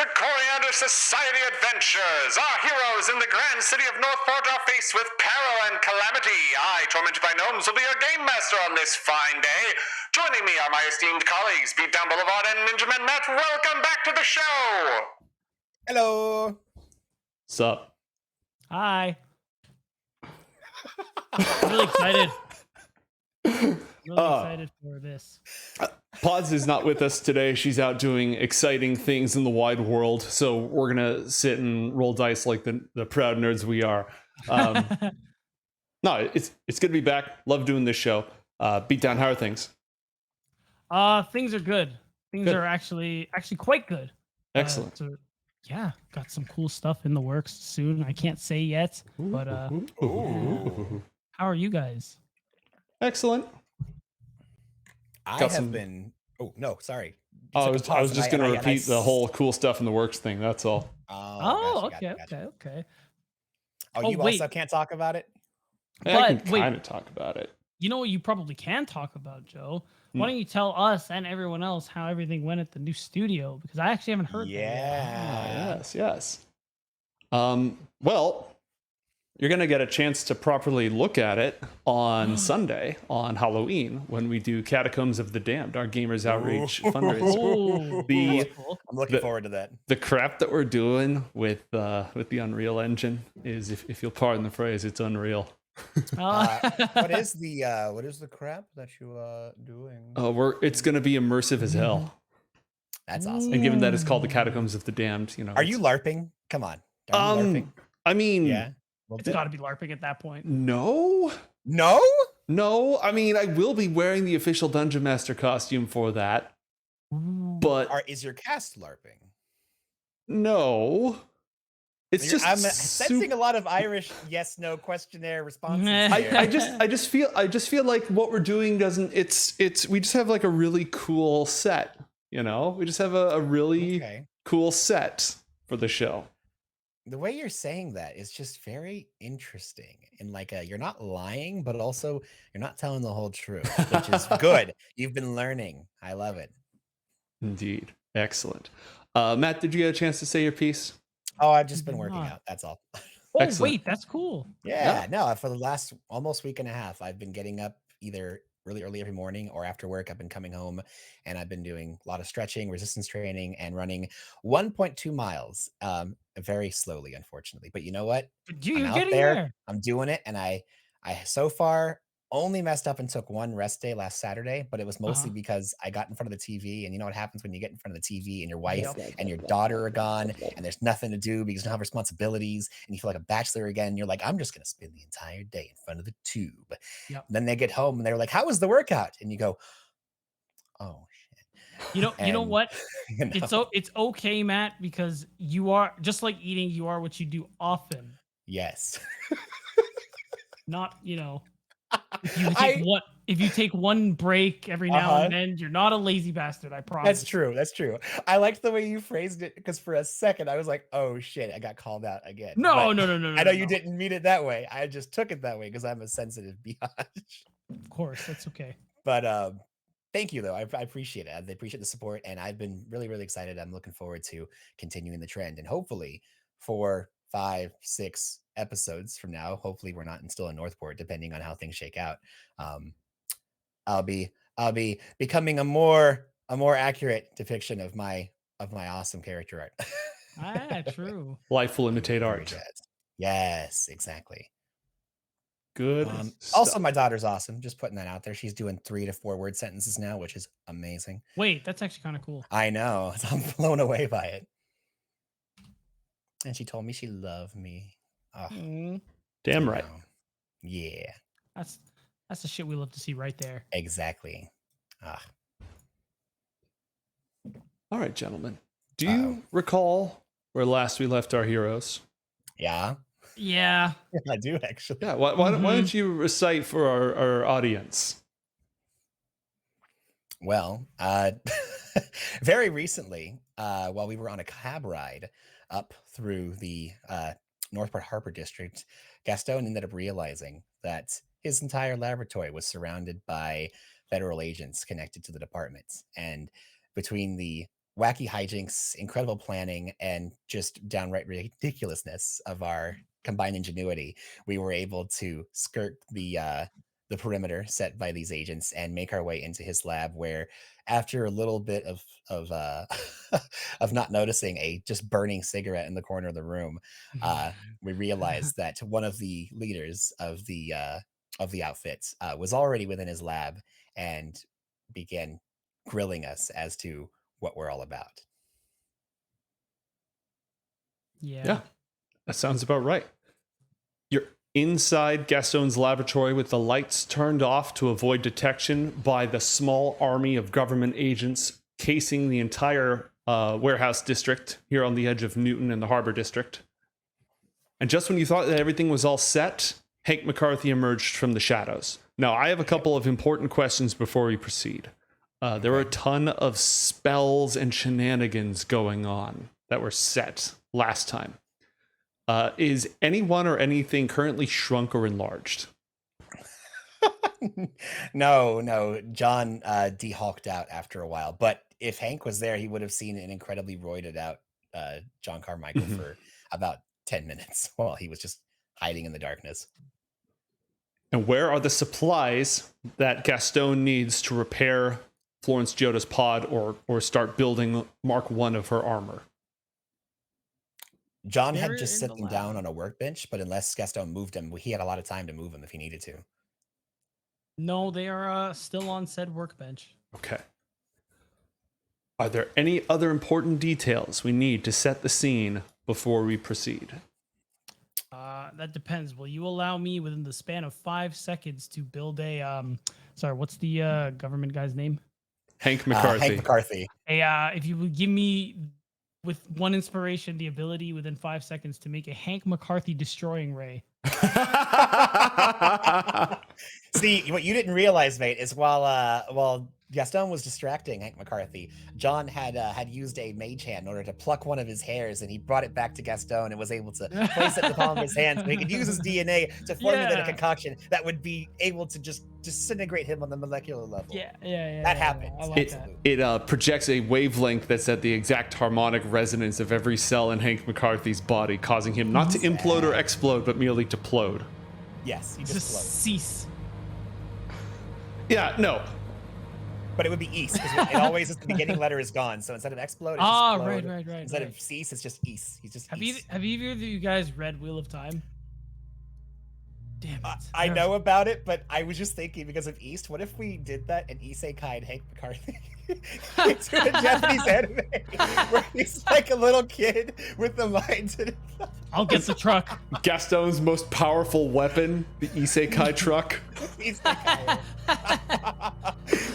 to Coriander Society Adventures. Our heroes in the grand city of Northport are faced with peril and calamity. I, tormented by gnomes, will be your game master on this fine day. Joining me are my esteemed colleagues, Beatdown Boulevard and Ninja Man Matt. Welcome back to the show. Hello. Sup? Hi. I'm really excited. Excited for this. Pods is not with us today. She's out doing exciting things in the wide world. So we're gonna sit and roll dice like the proud nerds we are. No, it's good to be back. Love doing this show. Beatdown, how are things? Things are good. Things are actually quite good. Excellent. Yeah, got some cool stuff in the works soon. I can't say yet, but how are you guys? Excellent. I have been. Oh no, sorry. I was just going to repeat the whole cool stuff in the works thing. That's all. Okay. Oh, you also can't talk about it? I can kind of talk about it. You know what you probably can talk about, Joe? Why don't you tell us and everyone else how everything went at the new studio? Because I actually haven't heard that yet. Yes. Well, you're going to get a chance to properly look at it on Sunday, on Halloween, when we do Catacombs of the Damned, our Gamers Outreach fundraiser. I'm looking forward to that. The crap that we're doing with the Unreal Engine is, if you'll pardon the phrase, it's unreal. What is the crap that you are doing? It's going to be immersive as hell. That's awesome. And given that it's called the Catacombs of the Damned, are you LARPing? Come on. Are you LARPing? I mean, yeah. It's got to be LARPing at that point. No. I mean, I will be wearing the official Dungeon Master costume for that. But is your cast LARPing? No. I'm sensing a lot of Irish yes/no questionnaire responses. I just feel like what we're doing doesn't. We just have like a really cool set. You know, we just have a really cool set for the show. The way you're saying that is just very interesting, and you're not lying, but also you're not telling the whole truth, which is good. You've been learning. I love it. Indeed, excellent. Matt, did you get a chance to say your piece? Oh, I've just been working out. That's all. Excellent. Wait, that's cool. Yeah, no, for the last almost week and a half, I've been getting up either really early every morning or after work. I've been coming home and I've been doing a lot of stretching, resistance training, and running 1.2 miles. Very slowly, unfortunately. But you know what? You're getting there. I'm doing it, and I so far only messed up and took one rest day last Saturday, but it was mostly because I got in front of the TV, and you know what happens when you get in front of the TV and your wife and your daughter are gone, and there's nothing to do because you don't have responsibilities, and you feel like a bachelor again, and you're like, I'm just going to spend the entire day in front of the tube. Yep. Then they get home, and they're like, how was the workout? And you go, oh, shit. You know what? It's okay, Matt, because you are, just like eating, you are what you do often. Yes. Not, if you take one break every now and then, you're not a lazy bastard, I promise. That's true. I liked the way you phrased it, because for a second I was like, oh shit, I got called out again. No. I know you didn't mean it that way. I just took it that way because I'm a sensitive biatch. Of course, that's okay. But thank you, though. I appreciate it. I appreciate the support, and I've been really, really excited. I'm looking forward to continuing the trend, and hopefully 4, 5, 6 episodes from now, hopefully we're not still in Northport, depending on how things shake out. I'll be becoming a more accurate depiction of my awesome character art. True. Life will imitate art. Yes, exactly. Good. Also, my daughter's awesome. Just putting that out there. She's doing 3 to 4 word sentences now, which is amazing. Wait, that's actually kind of cool. I know. I'm blown away by it. And she told me she loved me. Oh, damn right. Yeah. That's the shit we love to see right there. Exactly. All right, gentlemen. Do you recall where last we left our heroes? Yeah. Yeah. I do, actually. Yeah. Why don't you recite for our audience? Well, very recently, while we were on a cab ride up through the Northport Harbor District, Gastone ended up realizing that his entire laboratory was surrounded by federal agents connected to the department. And between the wacky hijinks, incredible planning, and just downright ridiculousness of our combined ingenuity, we were able to skirt the perimeter set by these agents and make our way into his lab, where after a little bit of of not noticing a just burning cigarette in the corner of the room, we realized that one of the leaders of the outfits was already within his lab and began grilling us as to what we're all about. Yeah, that sounds about right. You're inside Gastone's laboratory with the lights turned off to avoid detection by the small army of government agents casing the entire warehouse district here on the edge of Newton and the Harbor District. And just when you thought that everything was all set, Hank McCarthy emerged from the shadows. Now, I have a couple of important questions before we proceed. There were a ton of spells and shenanigans going on that were set last time. Is anyone or anything currently shrunk or enlarged? No. John de-hulked out after a while. But if Hank was there, he would have seen an incredibly roided out John Carmichael for about 10 minutes while he was just hiding in the darkness. And where are the supplies that Gastone needs to repair Florence Giotta's pod or start building Mark 1 of her armor? John had just set them down on a workbench, but unless Gastone moved him, he had a lot of time to move them if he needed to. No, they are still on said workbench. Okay. Are there any other important details we need to set the scene before we proceed? That depends. Will you allow me within the span of 5 seconds to build a sorry, what's the government guy's name? Hank McCarthy. Hank McCarthy. If you would give me with one inspiration the ability within 5 seconds to make a Hank McCarthy destroying ray. See, what you didn't realize, mate, is while Gastone was distracting Hank McCarthy, John had used a mage hand in order to pluck one of his hairs, and he brought it back to Gastone and was able to place it in the palm of his hand so he could use his DNA to formulate a concoction that would be able to just disintegrate him on the molecular level. That happened. It projects a wavelength that's at the exact harmonic resonance of every cell in Hank McCarthy's body, causing him not to implode or explode, but merely to plode. Yes, he just floats. Cease. Yeah, no. But it would be East, because it always is the beginning letter is gone. So instead of explode, it's just explode. Right. Instead of cease, it's just East. He's just Have East. Have either of you guys read Wheel of Time? Damn it. I know about it, but I was just thinking because of East, what if we did that and Isekai and Hank McCarthy into a Japanese anime where he's like a little kid with the mind in it? I'll get the truck. Gastone's most powerful weapon, the Isekai truck. Isekai.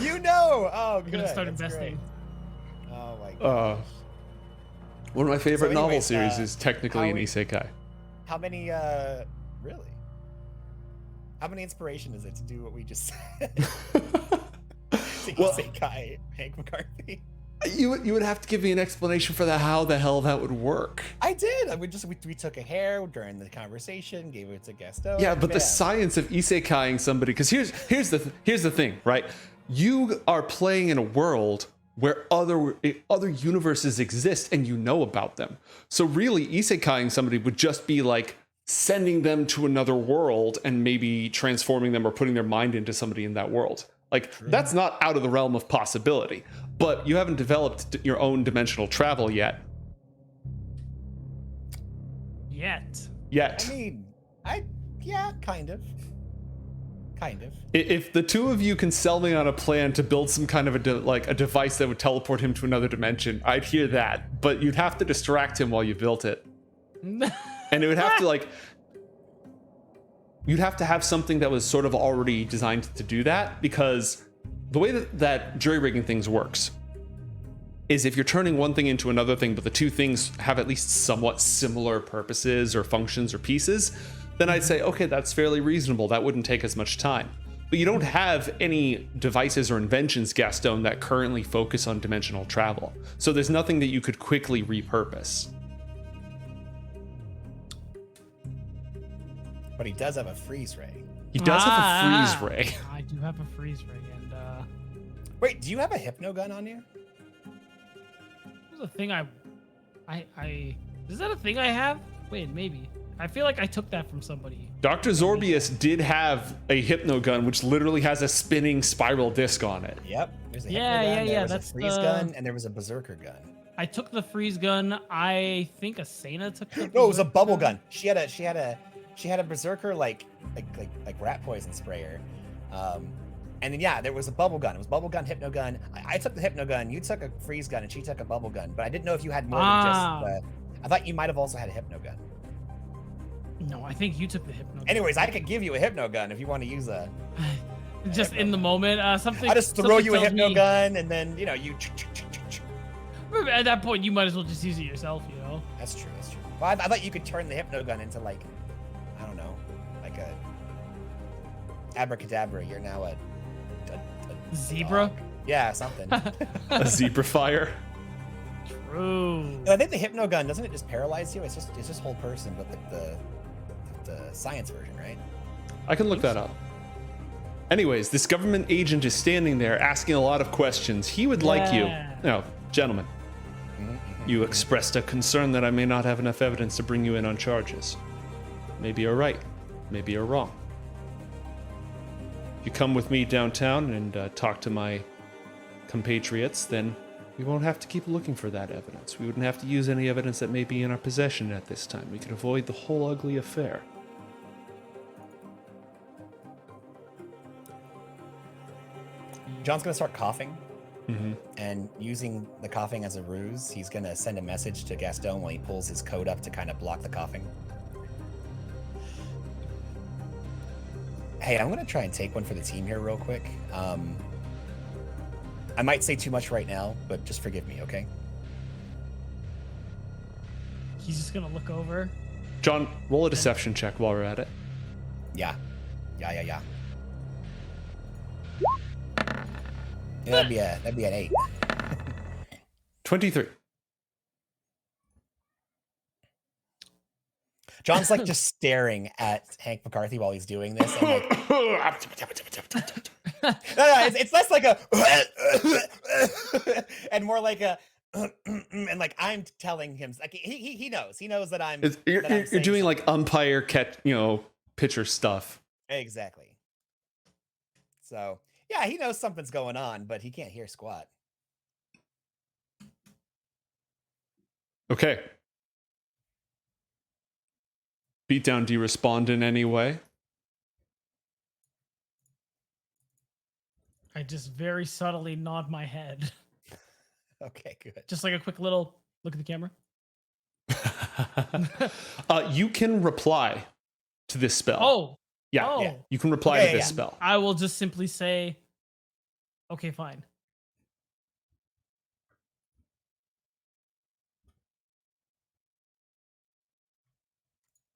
You know! Oh, good. I'm gonna start That's investing. Great. Oh my gosh. One of my favorite So novel anyways, series is technically an Isekai. How many, really? How many inspiration is it to do what we just said? Isekai, Hank McCarthy. You would have to give me an explanation for how the hell that would work. I did. We took a hair during the conversation, gave it to Gastone. Yeah, but the science of isekaiing somebody, because here's the thing, right? You are playing in a world where other universes exist and you know about them. So really, isekaiing somebody would just be like sending them to another world and maybe transforming them or putting their mind into somebody in that world. Like, that's not out of the realm of possibility. But you haven't developed your own dimensional travel yet. I mean, yeah, kind of. If the two of you can sell me on a plan to build some kind of a device that would teleport him to another dimension, I'd hear that. But you'd have to distract him while you built it. And it would have to you'd have to have something that was sort of already designed to do that, because the way that jury rigging things works is if you're turning one thing into another thing, but the two things have at least somewhat similar purposes or functions or pieces, then I'd say, okay, that's fairly reasonable. That wouldn't take as much time. But you don't have any devices or inventions, Gastone, that currently focus on dimensional travel. So there's nothing that you could quickly repurpose. But he does have a freeze ray. He does have a freeze ray. I do have a freeze ray, and Wait, do you have a hypno gun on you? There's a thing is that a thing I have? Wait, maybe. I feel like I took that from somebody. Dr. Zorbius did have a hypno gun, which literally has a spinning spiral disc on it. Yep. There's a Yeah, hypno gun, yeah, there was that's a freeze gun, and there was a berserker gun. I took the freeze gun. I think Asena took the No, it was a bubble gun. She had a berserker like rat poison sprayer. And then yeah, there was a bubble gun. It was bubble gun, hypno gun. I took the hypno gun, you took a freeze gun, and she took a bubble gun. But I didn't know if you had more than just I thought you might have also had a hypno gun. No, I think you took the hypno gun. Anyways, I could give you a hypno gun if you want to use a just in the moment. Something I'll just throw you a hypno gun and then you at that point you might as well just use it yourself, you know? That's true, that's true. Well, I thought you could turn the hypno gun into like, I don't know, like a abracadabra. You're now a zebra? Dog. Yeah, something. A zebra fire. True. I think the hypno gun, doesn't it just paralyze you? It's just whole person, but the science version, right? I can look that up. Anyways, this government agent is standing there asking a lot of questions. He would like you. No, gentlemen. You expressed a concern that I may not have enough evidence to bring you in on charges. Maybe you're right. Maybe you're wrong. If you come with me downtown and talk to my compatriots, then we won't have to keep looking for that evidence. We wouldn't have to use any evidence that may be in our possession at this time. We could avoid the whole ugly affair. John's gonna start coughing. And using the coughing as a ruse, he's gonna send a message to Gastone when he pulls his coat up to kind of block the coughing. Hey, I'm gonna try and take one for the team here real quick. I might say too much right now, but just forgive me, okay? He's just gonna look over. John, roll a deception check while we're at it. Yeah, that'd be an 8. 23. John's like just staring at Hank McCarthy while he's doing this. And like, no, it's less like a and more like a and like I'm telling him like he knows that I'm You're doing something. like umpire catch, pitcher stuff. Exactly. So yeah, he knows something's going on, but he can't hear squat. Okay. Beatdown, do you respond in any way? I just very subtly nod my head. Okay, good. Just like a quick little look at the camera. You can reply to this spell. Oh. Yeah, Oh. yeah. You can reply to this Yeah. spell. I will just simply say, okay, fine.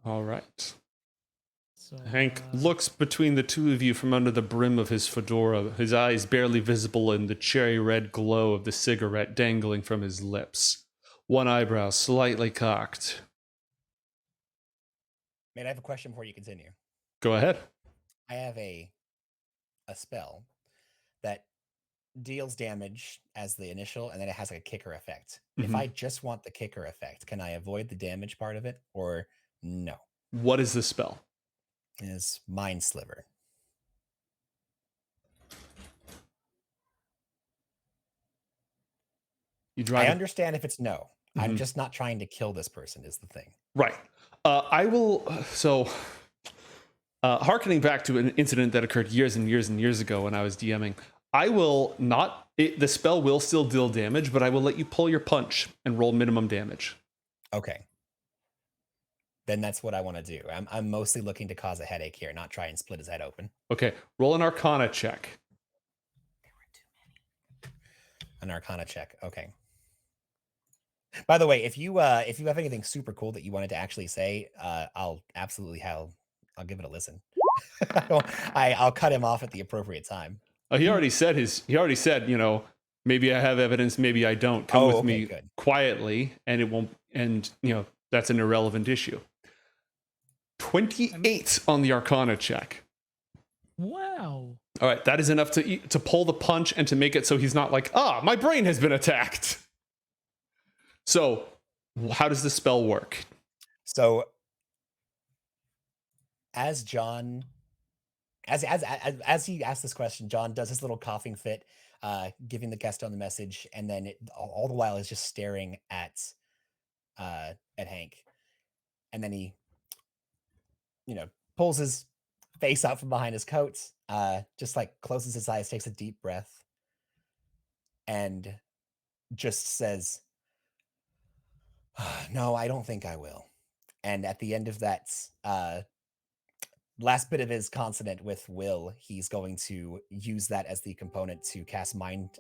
All right. So, Hank looks between the two of you from under the brim of his fedora, his eyes barely visible in the cherry red glow of the cigarette dangling from his lips. One eyebrow slightly cocked. Man, I have a question before you continue. Go ahead. I have a spell that deals damage as the initial, and then it has like a kicker effect. If I just want the kicker effect, can I avoid the damage part of it, or no? What is the spell? It is Mind Sliver. You drive. I understand if it's no. I'm just not trying to kill this person is the thing. Right. I will. So, hearkening back to an incident that occurred years and years and years ago when I was DMing, I will not. The spell will still deal damage, but I will let you pull your punch and roll minimum damage. Okay. Then that's what I want to do. I'm mostly looking to cause a headache here, not try and split his head open. Okay. Roll an Arcana check. There were too many. An Arcana check. Okay. By the way, if you have anything super cool that you wanted to actually say, I'll give it a listen. I'll cut him off at the appropriate time. He already said maybe I have evidence, maybe I don't. Come with me quietly, and it won't. And that's an irrelevant issue. 28 on the Arcana check. Wow. All right, that is enough to pull the punch and to make it so he's not like, my brain has been attacked. So how does the spell work? So as John, as he asks this question, John does his little coughing fit, giving the Gastone the message, and then all the while is just staring at Hank, and then he, pulls his face out from behind his coat, just like closes his eyes, takes a deep breath, and just says, "No, I don't think I will." And at the end of that last bit of his consonant with will, he's going to use that as the component to cast Mind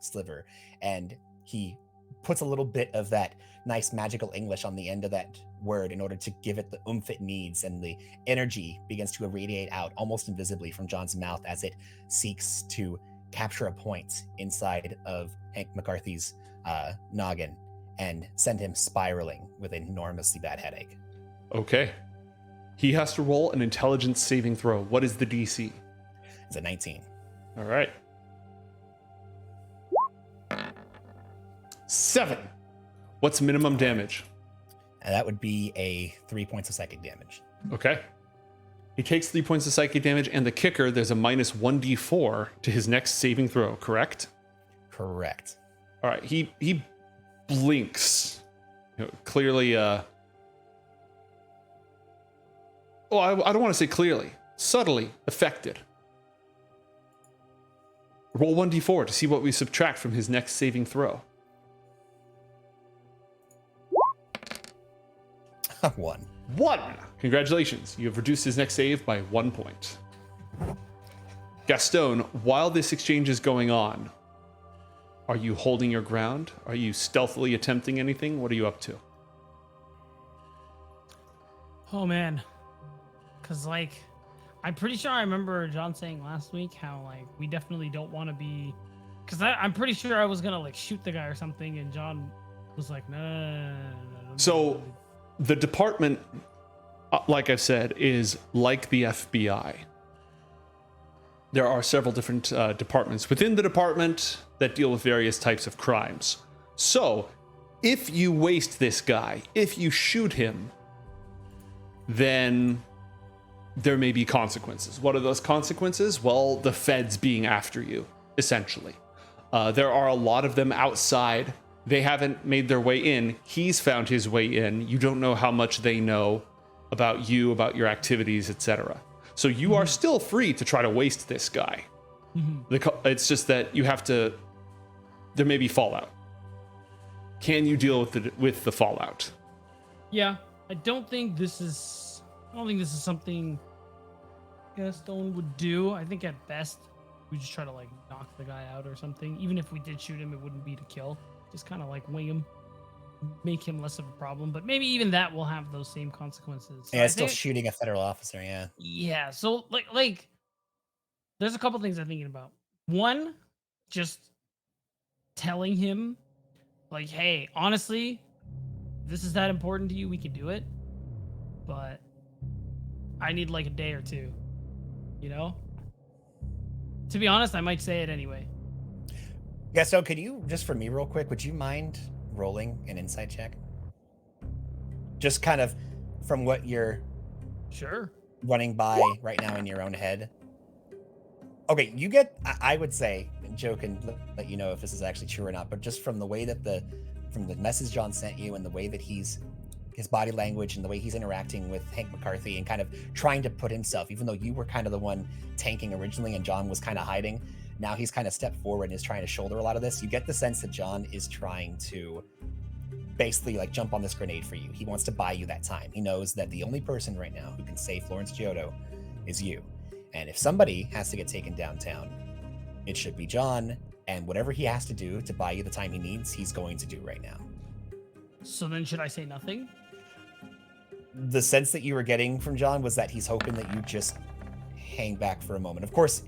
Sliver, and he puts a little bit of that nice magical English on the end of that word in order to give it the oomph it needs, and the energy begins to irradiate out almost invisibly from John's mouth as it seeks to capture a point inside of Hank McCarthy's noggin and send him spiraling with an enormously bad headache. Okay. He has to roll an intelligence saving throw. What is the DC? It's a 19. All right. 7. What's minimum damage? And that would be a 3 points of psychic damage. Okay. He takes 3 points of psychic damage, and the kicker, there's a minus 1d4 to his next saving throw, correct? Correct. All right. He blinks. Clearly, I don't want to say clearly. Subtly affected. Roll 1d4 to see what we subtract from his next saving throw. 1. 1. Congratulations. You have reduced his next save by 1 point. Gastone, while this exchange is going on, are you holding your ground? Are you stealthily attempting anything? What are you up to? Oh, man. Because, I'm pretty sure I remember John saying last week how, we definitely don't want to be... Because I'm pretty sure I was going to, shoot the guy or something, and John was like, no. So, the department, like I've said, is like the FBI. There are several different departments within the department that deal with various types of crimes. So, if you waste this guy, if you shoot him, then there may be consequences. What are those consequences? Well, the feds being after you, essentially. There are a lot of them outside. They haven't made their way in. He's found his way in. You don't know how much they know about you, about your activities, etc. So you are still free to try to waste this guy. It's just that you have to... There may be fallout. Can you deal with the fallout? Yeah, I don't think this is something Gastone would do. I think at best we just try to knock the guy out or something. Even if we did shoot him, it wouldn't be to kill. Just kind of wing him, make him less of a problem. But maybe even that will have those same consequences. So yeah, it's still shooting a federal officer. Yeah. Yeah. So there's a couple things I'm thinking about. One, just telling him, hey, honestly, this is that important to you. We could do it, but I need a day or two. To be honest, I might say it anyway. Yeah, so could you, just for me real quick, would you mind rolling an insight check? Just kind of from what you're running by right now in your own head. Okay, you get, I would say, Joe can let you know if this is actually true or not, but just from the way that from the message John sent you and the way that his body language and the way he's interacting with Hank McCarthy and kind of trying to put himself, even though you were kind of the one tanking originally and John was kind of hiding, now he's kind of stepped forward and is trying to shoulder a lot of this. You get the sense that John is trying to basically jump on this grenade for you. He wants to buy you that time. He knows that the only person right now who can save Florence Giotto is you. And if somebody has to get taken downtown, it should be John. And whatever he has to do to buy you the time he needs, he's going to do right now. So then should I say nothing? The sense that you were getting from John was that he's hoping that you just hang back for a moment. Of course,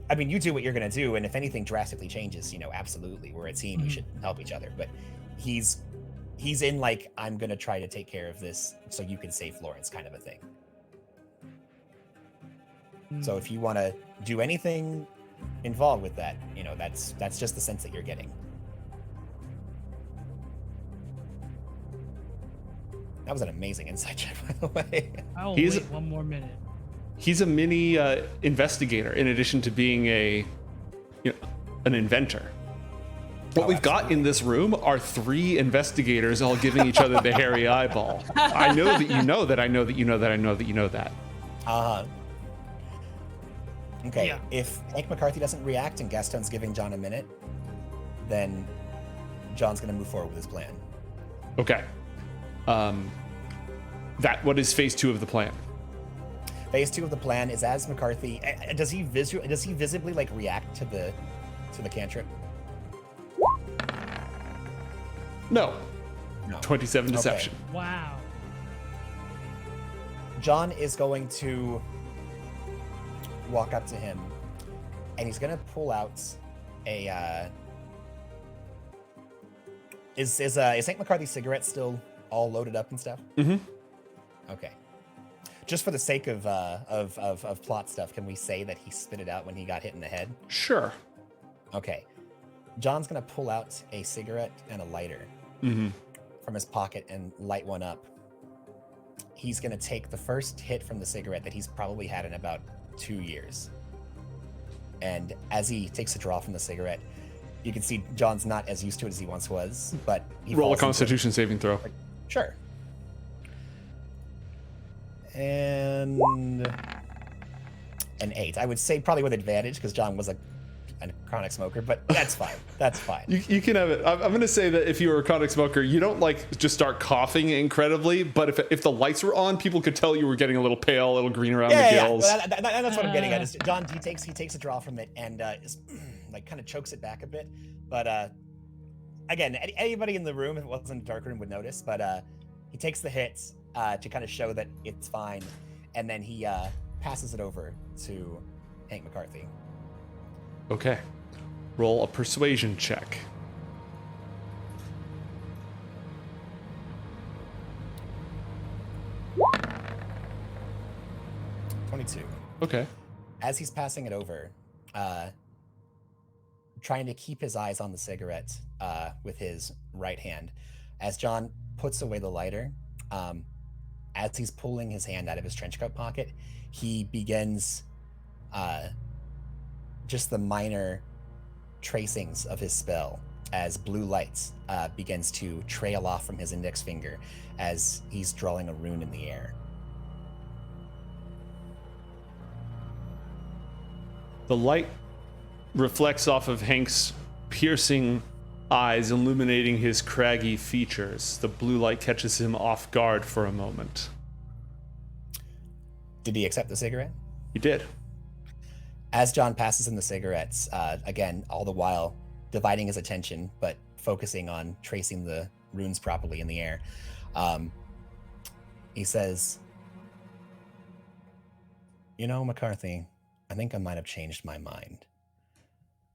I mean, you do what you're going to do, and if anything drastically changes, absolutely, we're a team, we should help each other. But he's in I'm going to try to take care of this so you can save Florence kind of a thing. So if you want to do anything involved with that, that's just the sense that you're getting. That was an amazing insight check, by the way. I'll He's- wait 1 more minute. He's a mini investigator in addition to being an inventor. What we've got in this room are 3 investigators all giving each other the hairy eyeball. I know that you know that. I know that you know that. I know that you know that. Okay, Yeah. if Hank McCarthy doesn't react and Gastone's giving John a minute, then John's going to move forward with his plan. Okay. What is phase 2 of the plan? Phase 2 of the plan is as McCarthy. Does he visibly like react to the cantrip? No. No. 27 deception. Wow. John is going to walk up to him, and he's going to pull out a. Is Hank McCarthy's cigarette still all loaded up and stuff? Mm-hmm. Okay. Just for the sake of plot stuff, can we say that he spit it out when he got hit in the head? Sure. Okay. John's gonna pull out a cigarette and a lighter from his pocket and light one up. He's gonna take the first hit from the cigarette that he's probably had in about 2 years. And as he takes a draw from the cigarette, you can see John's not as used to it as he once was, but he Roll a falls into it. Constitution saving throw. Sure. And an 8. I would say probably with advantage because John was a chronic smoker, but that's fine. That's fine. You can have it. I'm going to say that if you were a chronic smoker, you don't like just start coughing incredibly, but if the lights were on, people could tell you were getting a little pale, a little green around the gills. Yeah. That's what I'm getting at. Is John, he takes a draw from it and like kind of chokes it back a bit. But again, anybody in the room, if it wasn't a dark room, would notice. But he takes the hits to kind of show that it's fine, and then he passes it over to Hank McCarthy. Okay. Roll a persuasion check. $22. Okay. As he's passing it over, trying to keep his eyes on the cigarette with his right hand, as John puts away the lighter, as he's pulling his hand out of his trench coat pocket, he begins just the minor tracings of his spell as blue lights begins to trail off from his index finger as he's drawing a rune in the air. The light reflects off of Hank's piercing eyes, illuminating his craggy features. The blue light catches him off guard for a moment. Did he accept the cigarette? He did. As John passes him the cigarettes, again, all the while dividing his attention, but focusing on tracing the runes properly in the air, he says, "You know, McCarthy, I think I might have changed my mind."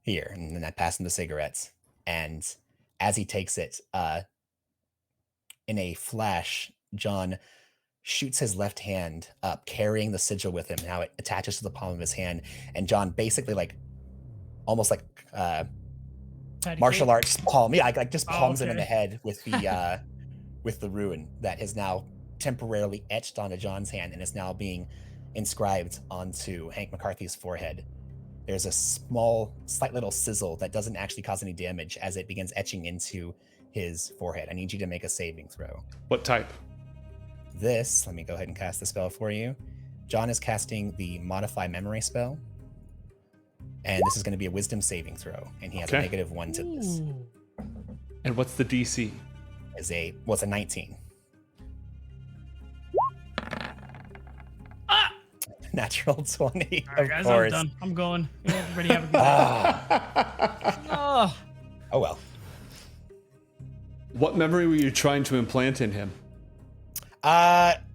Here, and then I pass him the cigarettes, and as he takes it, in a flash, John shoots his left hand up, carrying the sigil with him. Now it attaches to the palm of his hand, and John basically almost like martial arts palm. Yeah, like just palms him in the head with the rune that is now temporarily etched onto John's hand and is now being inscribed onto Hank McCarthy's forehead. There's a slight little sizzle that doesn't actually cause any damage as it begins etching into his forehead. I need you to make a saving throw. What type? Let me go ahead and cast the spell for you. John is casting the Modify Memory spell. And this is going to be a Wisdom saving throw. And he has a -1 to this. And what's the DC? It's a 19. Natural 20. All right, guys, course. I'm done. I'm going. Everybody have a good day. Oh well. What memory were you trying to implant in him?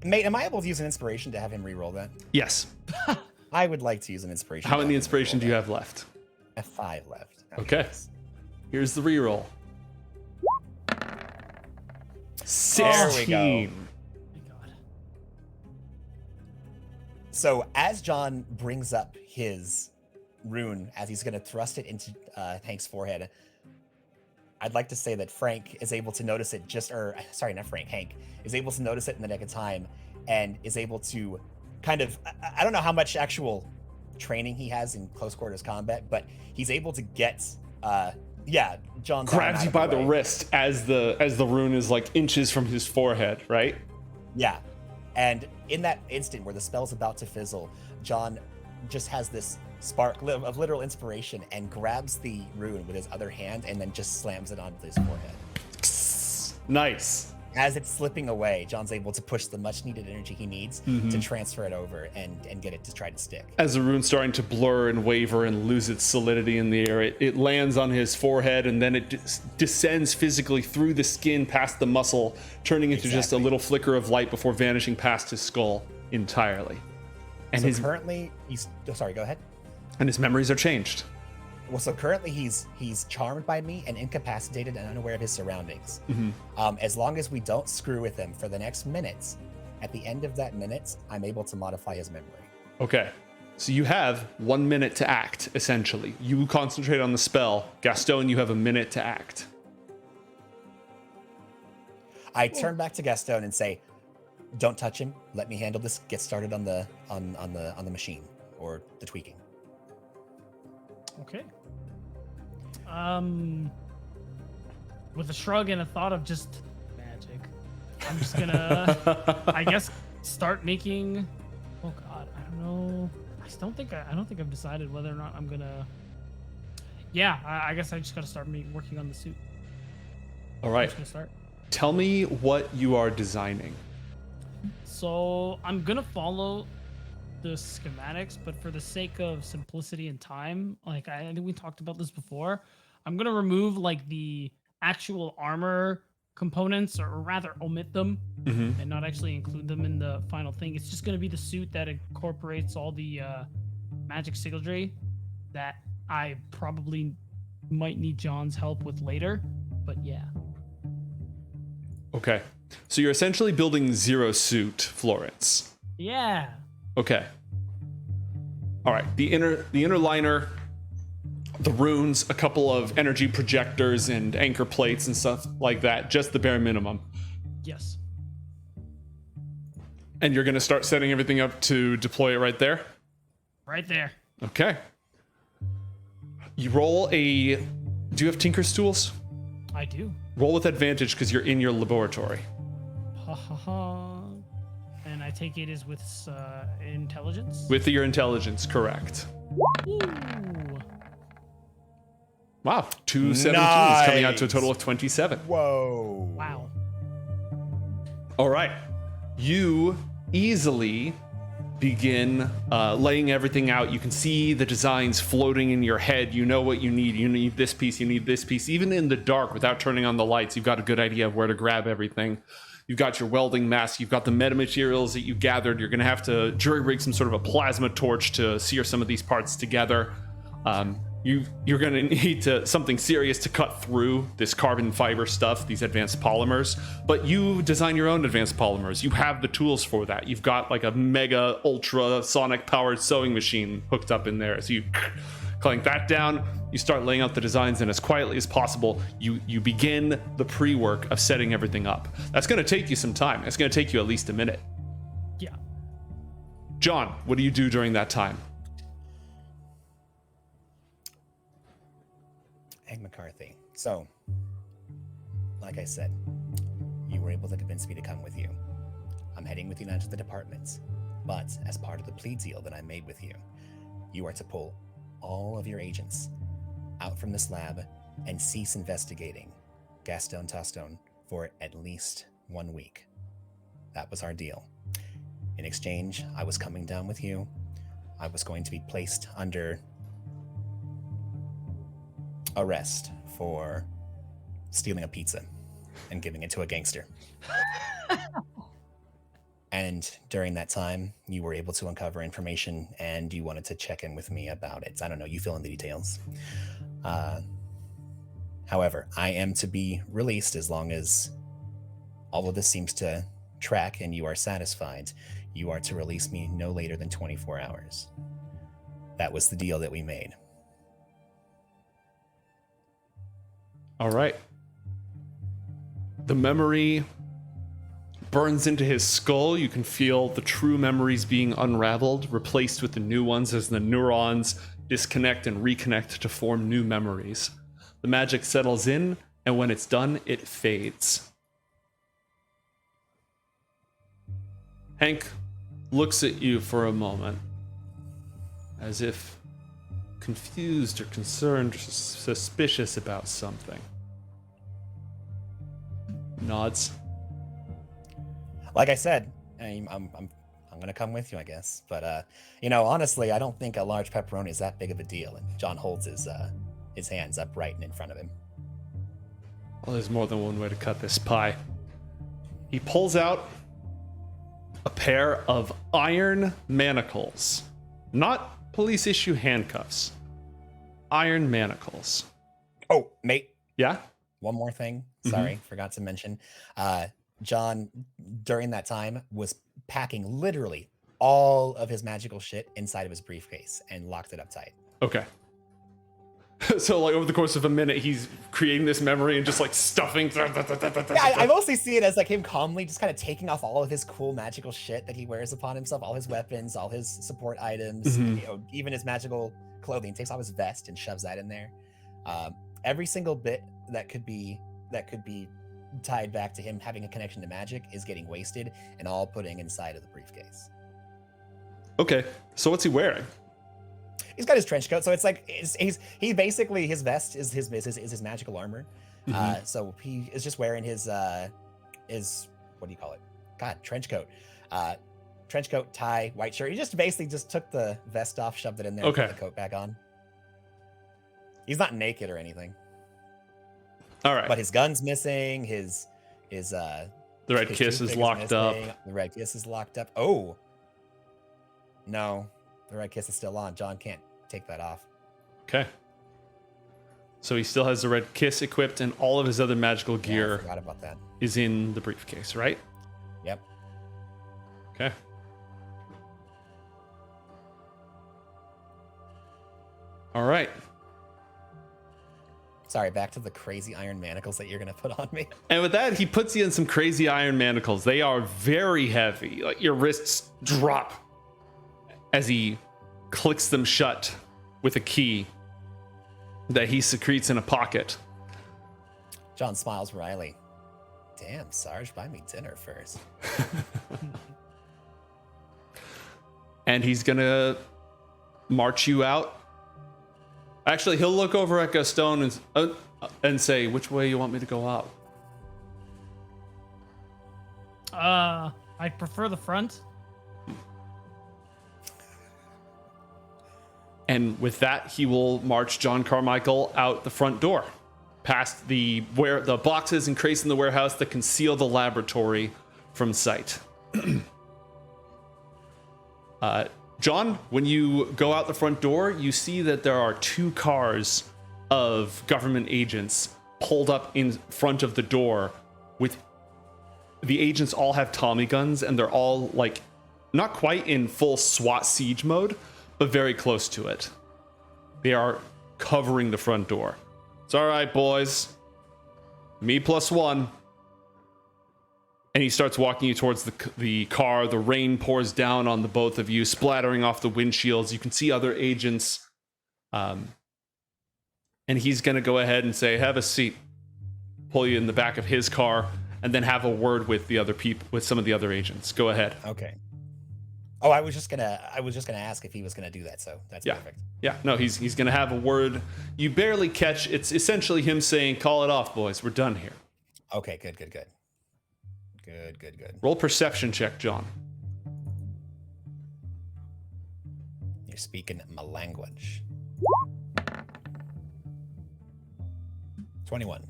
Mate, am I able to use an inspiration to have him re-roll that? Yes. I would like to use an inspiration. How many inspiration do you have left? I have 5 left. Okay. Here's the reroll. 16. There we go. God. So as John brings up his rune, as he's going to thrust it into Hank's forehead, I'd like to say that Frank is able to notice it Hank is able to notice it in the nick of time and is able to kind of, I don't know how much actual training he has in close quarters combat, but he's able to get, John's grabs you by the wrist as the rune is like inches from his forehead, right? Yeah. And in that instant where the spell's about to fizzle, John just has this spark of literal inspiration and grabs the rune with his other hand and then just slams it onto his forehead. Nice. As it's slipping away, John's able to push the much needed energy he needs to transfer it over and get it to try to stick. As the rune's starting to blur and waver and lose its solidity in the air, it lands on his forehead and then it descends physically through the skin past the muscle, turning into just a little flicker of light before vanishing past his skull entirely. And so currently he's sorry, go ahead. And his memories are changed. Well, so currently he's charmed by me and incapacitated and unaware of his surroundings. As long as we don't screw with him for the next minutes, at the end of that minute, I'm able to modify his memory. Okay. So you have 1 minute to act, essentially. You concentrate on the spell. Gastone, you have a minute to act. I turn back to Gastone and say, "Don't touch him. Let me handle this. Get started on the machine or the tweaking." Okay. With a shrug and a thought of just magic, I'm just gonna, I guess, start making. Oh God, I don't know. I don't think I've decided whether or not I'm gonna. Yeah, I guess I just gotta start working on the suit. All right. I'm just gonna start. Tell me what you are designing. So I'm gonna follow the schematics, but for the sake of simplicity and time, like I think we talked about this before, I'm gonna remove like the actual armor components, or rather omit them and not actually include them in the final thing. It's just gonna be the suit that incorporates all the magic sigildry that I probably might need John's help with later, but yeah. Okay. So you're essentially building Zero Suit, Florence. Yeah. Okay. All right. The inner liner, the runes, a couple of energy projectors and anchor plates and stuff like that. Just the bare minimum. Yes. And you're going to start setting everything up to deploy it right there? Right there. Okay. You roll a... Do you have Tinker's tools? I do. Roll with advantage because you're in your laboratory. Ha ha ha. And I take it is with intelligence? With your intelligence, correct. Ooh. Wow, 2 17s coming out to a total of 27. Whoa. Wow. All right. You easily begin laying everything out. You can see the designs floating in your head. You know what you need. You need this piece, you need this piece. Even in the dark, without turning on the lights, you've got a good idea of where to grab everything. You've got your welding mask. You've got the metamaterials that you gathered. You're going to have to jury rig some sort of a plasma torch to sear some of these parts together. You're going to need something serious to cut through this carbon fiber stuff, these advanced polymers. But you design your own advanced polymers. You have the tools for that. You've got like a mega ultra sonic powered sewing machine hooked up in there. So you clank that down. You start laying out the designs, and as quietly as possible, you begin the pre-work of setting everything up. That's going to take you some time. It's going to take you at least a minute. Yeah. John, what do you do during that time? Egg McCarthy. So, like I said, you were able to convince me to come with you. I'm heading with you now to the departments, but as part of the plea deal that I made with you, you are to pull all of your agents out from this lab and cease investigating Gastone Tosto for at least 1 week. That was our deal. In exchange, I was coming down with you. I was going to be placed under arrest for stealing a pizza and giving it to a gangster. And during that time, you were able to uncover information and you wanted to check in with me about it. I don't know, you fill in the details. However, I am to be released as long as all of this seems to track and you are satisfied. You are to release me no later than 24 hours. That was the deal that we made. All right. The memory burns into his skull. You can feel the true memories being unraveled, replaced with the new ones as the neurons disconnect and reconnect to form new memories. The magic settles in, and when it's done, it fades. Hank looks at you for a moment, as if confused or concerned or suspicious about something. Nods. Like I said, I'm gonna come with you, I guess. But honestly, I don't think a large pepperoni is that big of a deal. And John holds his hands upright and in front of him. Well, there's more than one way to cut this pie. He pulls out a pair of iron manacles, not police issue handcuffs. Iron manacles. Oh, mate. Yeah? One more thing. Sorry, forgot to mention. John, during that time, was packing literally all of his magical shit inside of his briefcase and locked it up tight. Okay. So, like, over the course of a minute, he's creating this memory and just, like, stuffing. Yeah, I mostly see it as, like, him calmly just kind of taking off all of his cool magical shit that he wears upon himself, all his weapons, all his support items, even his magical clothing. Takes off his vest and shoves that in there. Every single bit that could be tied back to him having a connection to magic is getting wasted and all putting inside of the briefcase. Okay, so what's he wearing? He's got his trench coat, so it's like he basically, his vest is his magical armor. So he is just wearing his what do you call it? God, trench coat. Trench coat, tie, white shirt. He just basically just took the vest off, shoved it in there, and put the coat back on. He's not naked or anything. All right. But his gun's missing. His the red kiss is locked up. The red kiss is locked up. Oh. No. The red kiss is still on. John can't take that off. Okay. So he still has the red kiss equipped, and all of his other magical gear I forgot about that. is in the briefcase, right? Yep. Okay. All right. Sorry, back to the crazy iron manacles that you're going to put on me. And with that, he puts you in some crazy iron manacles. They are very heavy. Like, your wrists drop as he clicks them shut with a key that he secretes in a pocket. John smiles wryly. Damn, Sarge, buy me dinner first. And he's gonna march you out. Actually, he'll look over at Gastone and say, "Which way you want me to go out?" I prefer the front. And with that, he will march John Carmichael out the front door, past the boxes and crates in the warehouse that conceal the laboratory from sight. John, when you go out the front door, you see that there are 2 cars of government agents pulled up in front of the door. With the agents all have Tommy guns, and they're all, like, not quite in full SWAT siege mode, but very close to it. They are covering the front door. It's all right, boys. Me plus 1. And he starts walking you towards the car. The rain pours down on the both of you, splattering off the windshields. You can see other agents. And he's going to go ahead and say, "Have a seat." Pull you in the back of his car, and then have a word with the other people, with some of the other agents. Go ahead. Okay. Oh, I was just gonna ask if he was gonna do that, so that's perfect. Yeah, no, he's gonna have a word. You barely catch. It's essentially him saying, "Call it off, boys. We're done here." Okay, good. Roll perception check, John. You're speaking my language. 21.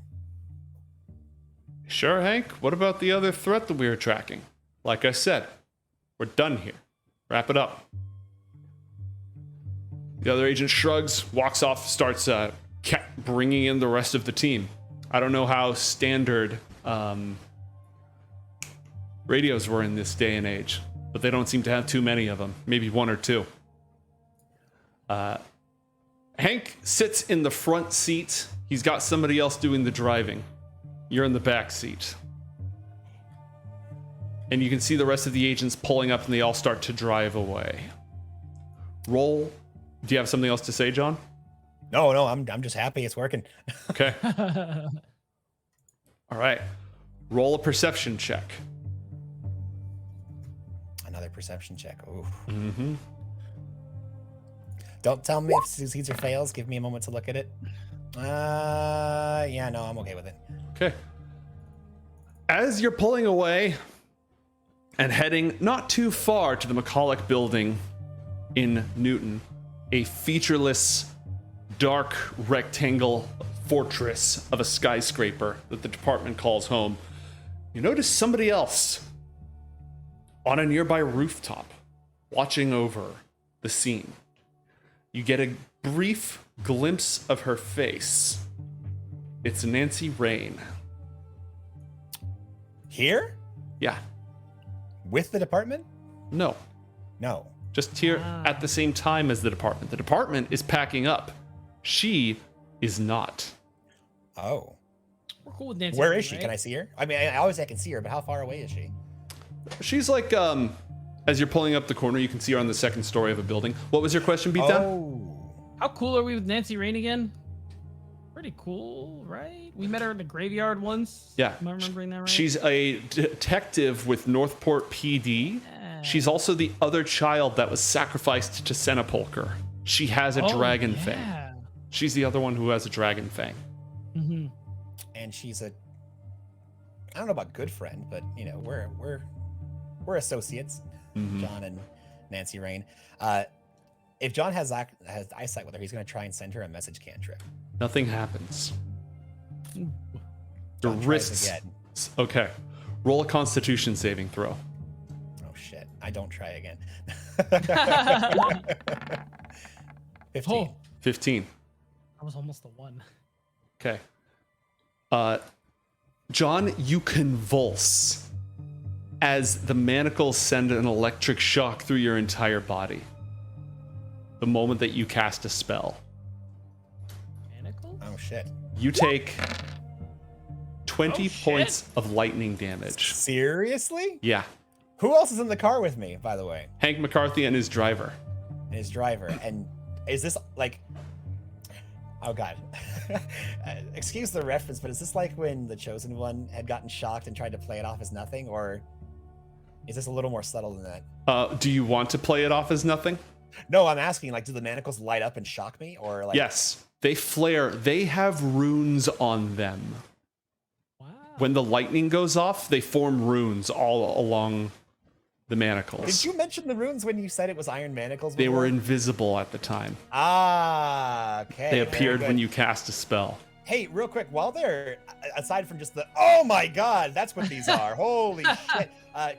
Sure, Hank. What about the other threat that we were tracking? Like I said, we're done here. Wrap it up. The other agent shrugs, walks off, starts bringing in the rest of the team. I don't know how standard radios were in this day and age, but they don't seem to have too many of them. Maybe 1 or 2. Hank sits in the front seat. He's got somebody else doing the driving. You're in the back seat. And you can see the rest of the agents pulling up and they all start to drive away. Roll. Do you have something else to say, John? No, I'm just happy it's working. Okay. All right. Roll a perception check. Another perception check. Ooh. Mm-hmm. Don't tell me if succeeds or fails. Give me a moment to look at it. Yeah, no, I'm okay with it. Okay. As you're pulling away and heading not too far to the McCulloch building in Newton, a featureless, dark rectangle fortress of a skyscraper that the department calls home, you notice somebody else on a nearby rooftop watching over the scene. You get a brief glimpse of her face. It's Nancy Rain. Here? Yeah. With the department? No. No. Just here at the same time as the department. The department is packing up. She is not. Oh. We're cool with Nancy. Where is she? Right? Can I see her? I mean, I always can see her, but how far away is she? She's like, as you're pulling up the corner, you can see her on the second story of a building. What was your question, Beat Down? Oh. How cool are we with Nancy Rain again? Pretty cool, right? We met her in the graveyard once. Yeah. Am I remembering that right? She's a detective with Northport PD. Yeah. She's also the other child that was sacrificed to Senapulker. She has a dragon fang. She's the other one who has a dragon fang. Mm-hmm. And she's a, I don't know about good friend, but you know, we're associates, John and Nancy Rain. If John has eyesight with her, he's going to try and send her a message cantrip. Nothing happens. Your John tries wrists. again. Okay. Roll a Constitution saving throw. Oh shit! I don't try again. 15. Oh, 15. I was almost a 1. Okay. John, you convulse as the manacles send an electric shock through your entire body. The moment that you cast a spell. Manacles? Oh shit! You take 20 shit. points of lightning damage. Seriously? Yeah. Who else is in the car with me, by the way? Hank McCarthy and his driver. And his driver. And is this like? Oh god. Excuse the reference, but is this like when the Chosen One had gotten shocked and tried to play it off as nothing, or is this a little more subtle than that? Do you want to play it off as nothing? No, I'm asking, like, do the manacles light up and shock me, or like? Yes. They flare. They have runes on them. Wow. When the lightning goes off, they form runes all along the manacles. Did you mention the runes when you said it was iron manacles? They before? were invisible at the time. Ah, okay. They very appeared good. when you cast a spell. Hey, real quick, while they're aside from just the oh my god, that's what these are. Holy shit!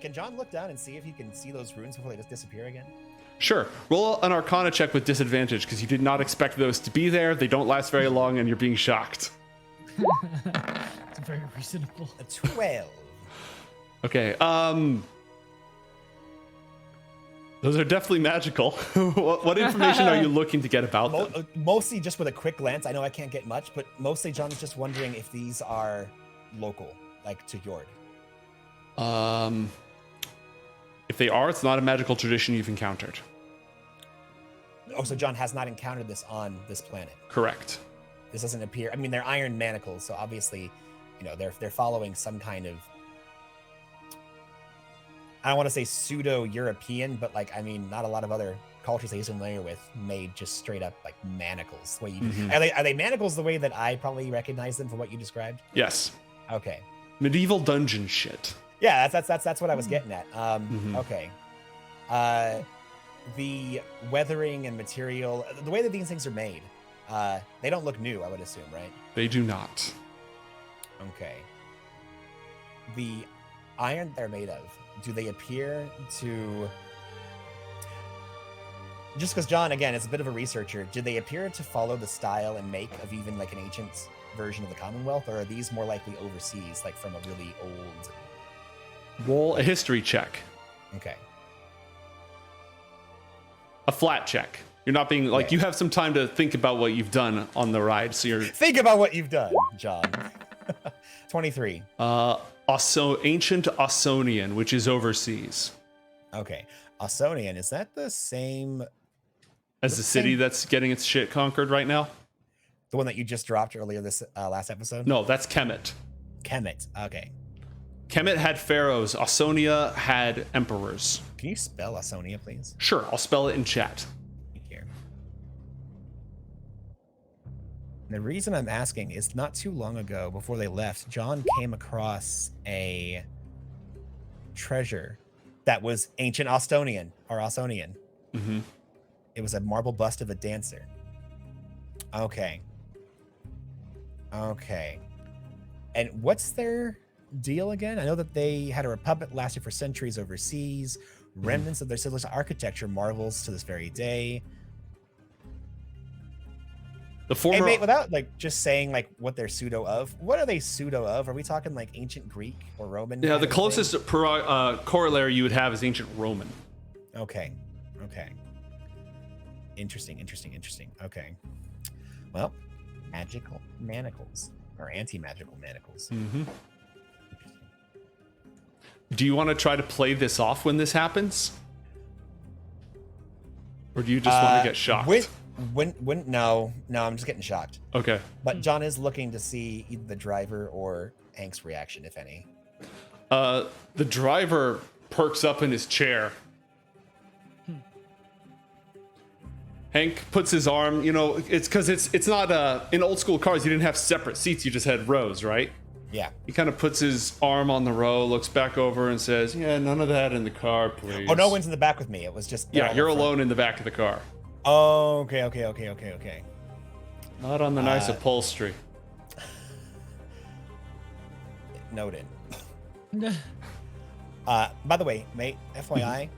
Can John look down and see if he can see those runes before they just disappear again? Sure. Roll an Arcana check with disadvantage because you did not expect those to be there. They don't last very long, and you're being shocked. It's very reasonable. A 12. Okay. Those are definitely magical. What information are you looking to get about them? Mostly just with a quick glance. I know I can't get much, but mostly John's just wondering if these are local, like to Yord. If they are, it's not a magical tradition you've encountered. Oh, so John has not encountered this on this planet. Correct. This doesn't appear. I mean, they're iron manacles, so obviously, you know, they're following some kind of. I don't want to say pseudo-European, but like, I mean, not a lot of other cultures he's familiar with made just straight up like manacles. The way you are they manacles the way that I probably recognize them from what you described? Yes. Okay. Medieval dungeon shit. Yeah, that's what I was getting at. Okay. The weathering and material, the way that these things are made, they don't look new, I would assume, right? They do not. Okay. The iron they're made of, do they appear to... Just because John, again, is a bit of a researcher, do they appear to follow the style and make of even like an ancient version of the Commonwealth, or are these more likely overseas, like from a really old... Roll a history check. Okay. A flat check. You're not being like, you have some time to think about what you've done on the ride, so you're... Think about what you've done, John. 23. Ancient Ausonian, which is overseas. Okay. Ausonian, is that the same as the city that's getting its shit conquered right now? The one that you just dropped earlier this last episode? No, that's Kemet. Kemet. Okay. Kemet had pharaohs. Ausonia had emperors. Can you spell Ausonia, please? Sure, I'll spell it in chat. Here. The reason I'm asking is not too long ago, before they left, John came across a treasure that was ancient Austonian or Ausonian. Mm-hmm. It was a marble bust of a dancer. Okay. Okay. And what's their deal again? I know that they had a republic lasted for centuries overseas. Remnants of their civilized architecture marvels to this very day. The former... Hey, mate, without like just saying like what they're pseudo of, what are they pseudo of? Are we talking like ancient Greek or Roman? Yeah, the closest corollary you would have is ancient Roman. Okay. Okay. Interesting. Okay. Well, magical manacles or anti-magical manacles. Mm-hmm. Do you want to try to play this off when this happens? Or do you just want to get shocked? No, I'm just getting shocked. Okay. But John is looking to see either the driver or Hank's reaction, if any. The driver perks up in his chair. Hank puts his arm, it's because it's not in old school cars, you didn't have separate seats, you just had rows, right? Yeah. He kind of puts his arm on the row, looks back over and says, yeah, none of that in the car, please. Oh, no one's in the back with me. It was just... Yeah, you're alone in the back of the car. Oh, okay. Not on the nice upholstery. Noted. By the way, mate, FYI,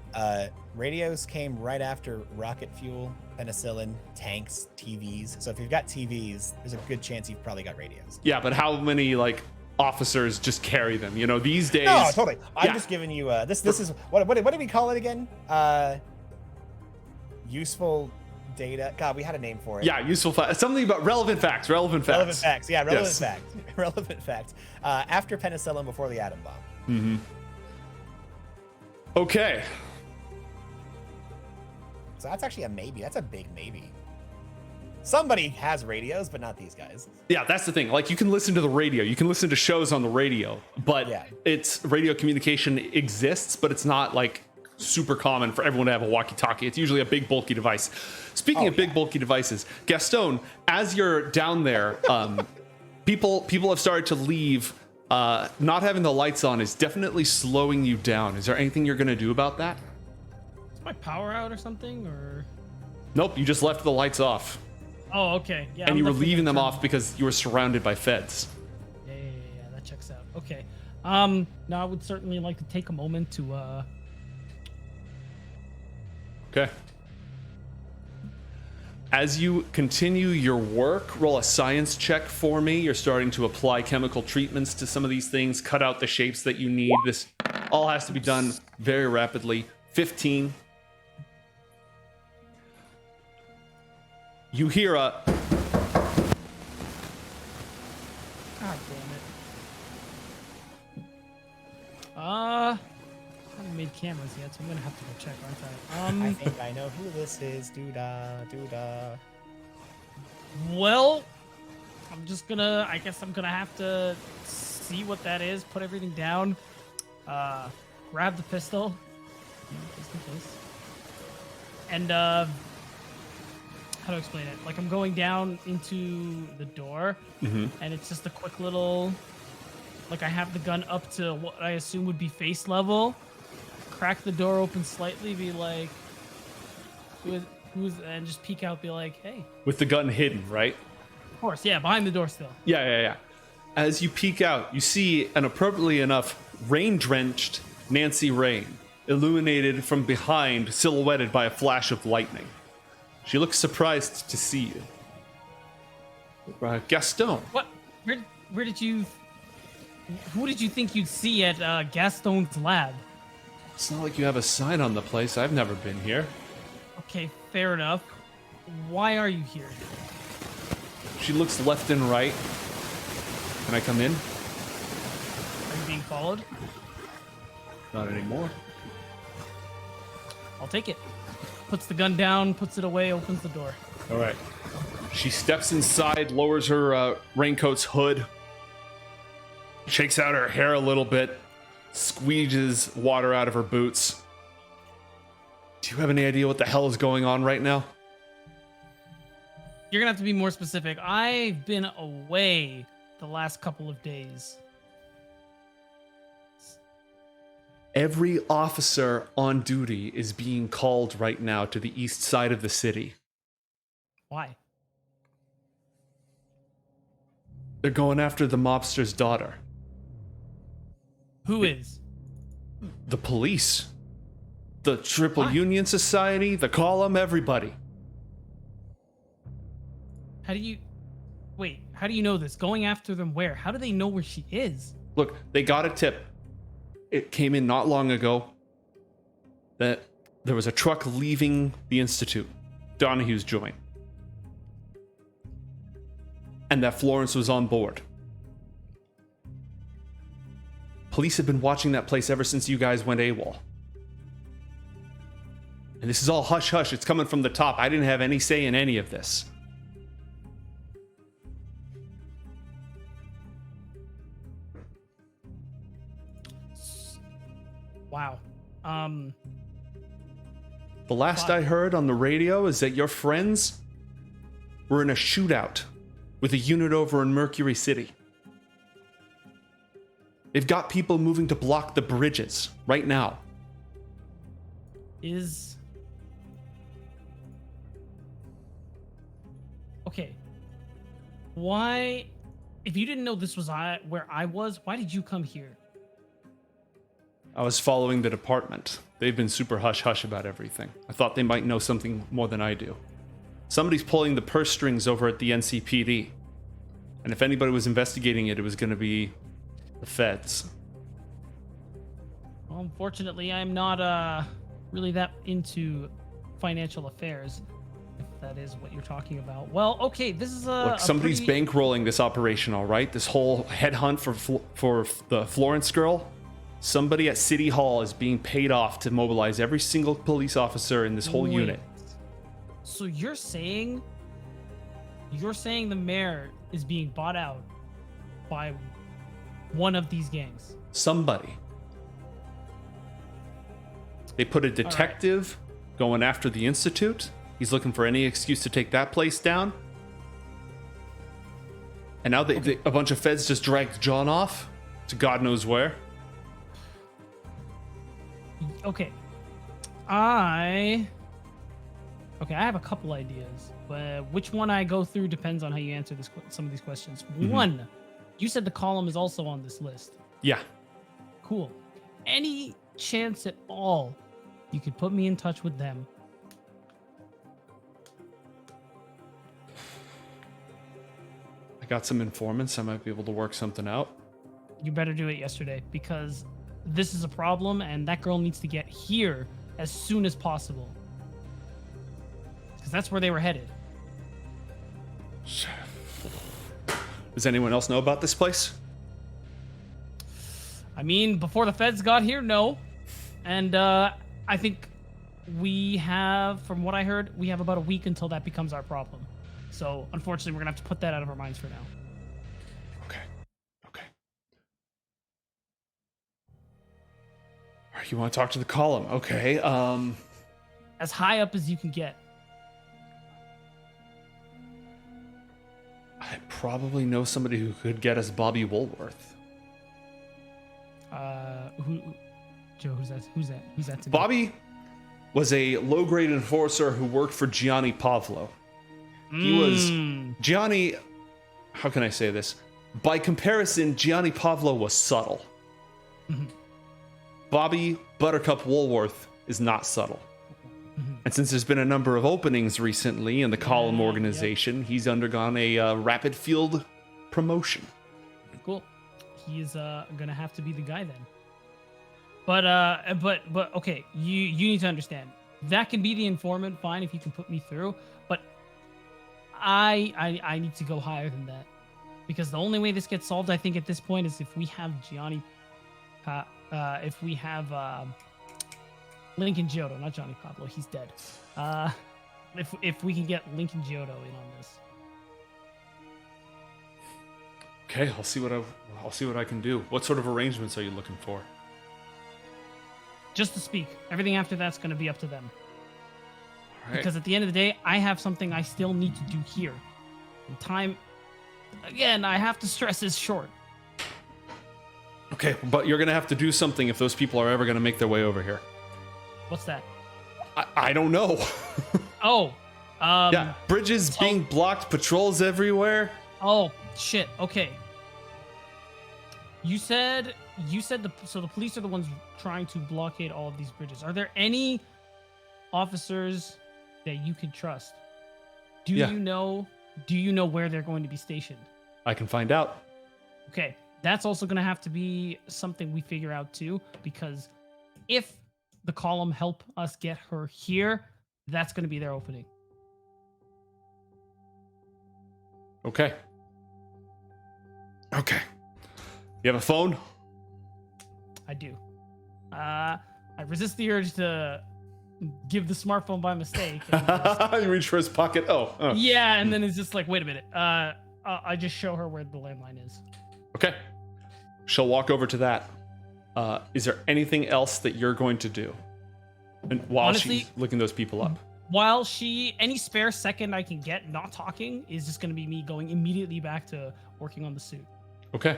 radios came right after rocket fuel, penicillin, tanks, TVs. So if you've got TVs, there's a good chance you've probably got radios. Yeah, but how many officers just carry them? These days. No, totally. I'm just giving you this is what do we call it again? Useful data. God, we had a name for it. Yeah, useful facts. Something about relevant facts. Relevant facts. Yeah, relevant Yes. facts. Relevant facts. After penicillin, before the atom bomb. Mm-hmm. Okay. So that's actually a maybe. That's a big maybe. Somebody has radios, but not these guys. Yeah, that's the thing. You can listen to the radio. You can listen to shows on the radio, but it's radio communication exists, but it's not super common for everyone to have a walkie-talkie. It's usually a big, bulky device. Speaking of big, bulky devices, Gastone, as you're down there, people have started to leave. Not having the lights on is definitely slowing you down. Is there anything you're going to do about that? Is my power out or something, or? Nope, you just left the lights off. Oh, okay. Yeah. And you were leaving them off because you were surrounded by feds. Yeah. That checks out. Okay. Now I would certainly like to take a moment to. Okay. As you continue your work, roll a science check for me. You're starting to apply chemical treatments to some of these things, cut out the shapes that you need. This all has to be done very rapidly. 15. You hear a... God damn it. I haven't made cameras yet, so I'm gonna have to go check, aren't I? I think I know who this is. Doodah. Well, I guess I'm gonna have to see what that is, put everything down, grab the pistol, just in case. And, how to explain it? I'm going down into the door, and it's just a quick little, I have the gun up to what I assume would be face level, crack the door open slightly, be like, who's, and just peek out, be like, hey. With the gun hidden, right? Of course, yeah, behind the door still. Yeah. As you peek out, you see an appropriately enough rain-drenched Nancy Rain, illuminated from behind, silhouetted by a flash of lightning. She looks surprised to see you. Gastone. What? Where did you... Who did you think you'd see at Gastone's lab? It's not like you have a sign on the place. I've never been here. Okay, fair enough. Why are you here? She looks left and right. Can I come in? followed. Not anymore. I'll take it. Puts the gun down, puts it away, opens the door. All right. She steps inside, lowers her raincoat's hood, shakes out her hair a little bit, squeezes water out of her boots. Do you have any idea what the hell is going on right now? You're gonna have to be more specific. I've been away the last couple of days. Every officer on duty is being called right now to the east side of the city. Why? They're going after the mobster's daughter. Who is? The police. The Triple Why? Union Society, the column, everybody. How do you... Wait, how do you know this? Going after them where? How do they know where she is? Look, they got a tip. It came in not long ago that there was a truck leaving the Institute, Donahue's joint, and that Florence was on board. Police have been watching that place ever since you guys went AWOL. And this is all hush-hush. It's coming from the top. I didn't have any say in any of this. Wow. The last I heard on the radio is that your friends were in a shootout with a unit over in Mercury City. They've got people moving to block the bridges right now. Is... Okay. Why... If you didn't know this was where I was, why did you come here? I was following the department. They've been super hush-hush about everything. I thought they might know something more than I do. Somebody's pulling the purse strings over at the NCPD. And if anybody was investigating it, it was going to be the feds. Well, unfortunately, I'm not really that into financial affairs, if that is what you're talking about. Well, okay, this is Look, somebody's bankrolling this operation, all right? This whole headhunt for the Florence girl. Somebody at City Hall is being paid off to mobilize every single police officer in this whole unit. So you're saying the mayor is being bought out by one of these gangs? Somebody. They put a detective going after the Institute. He's looking for any excuse to take that place down. And now a bunch of feds just dragged John off to God knows where. Okay. I have a couple ideas, but which one I go through depends on how you answer some of these questions. Mm-hmm. One, you said the column is also on this list. Yeah. Cool. Any chance at all you could put me in touch with them? I got some informants. I might be able to work something out. You better do it yesterday, because this is a problem and that girl needs to get here as soon as possible. Because that's where they were headed. Does anyone else know about this place? I mean, before the feds got here, no. And I think we have, from what I heard, we have about a week until that becomes our problem. So, unfortunately, we're going to have to put that out of our minds for now. Okay. All right, you want to talk to the column? Okay. As high up as you can get. I probably know somebody who could get us Bobby Woolworth. Joe, who's that to me? Bobby was a low-grade enforcer who worked for Gianni Pavlo. He was Gianni. How can I say this? By comparison, Gianni Pavlo was subtle. Mm-hmm. Bobby Buttercup Woolworth is not subtle. Mm-hmm. And since there's been a number of openings recently in the column organization, he's undergone a rapid field promotion. Cool. He's gonna have to be the guy then. But okay, you need to understand. That can be the informant, fine, if you can put me through. But I need to go higher than that, because the only way this gets solved, I think, at this point, is if we have Gianni Lincoln Giotto, not Johnny Pablo, he's dead. If we can get Lincoln Giotto in on this. Okay, I'll see what I can do. What sort of arrangements are you looking for? Just to speak. Everything after that's going to be up to them. All right. Because at the end of the day, I have something I still need to do here. And time, again, I have to stress, is short. Okay, but you're gonna have to do something if those people are ever gonna make their way over here. What's that? I don't know. Oh. Yeah, bridges being blocked, patrols everywhere. Oh, shit. Okay. You said the police are the ones trying to blockade all of these bridges. Are there any officers that you can trust? Do you know where they're going to be stationed? I can find out. Okay. That's also going to have to be something we figure out too, because if the column help us get her here, that's going to be their opening. Okay. You have a phone? I do. I resist the urge to give the smartphone by mistake. You reach for his pocket. Oh. Yeah, and then it's just like, wait a minute. I just show her where the landline is. Okay. She'll walk over to that. Is there anything else that you're going to do? And while Honestly, she's looking those people up. While any spare second I can get not talking is just going to be me going immediately back to working on the suit. Okay.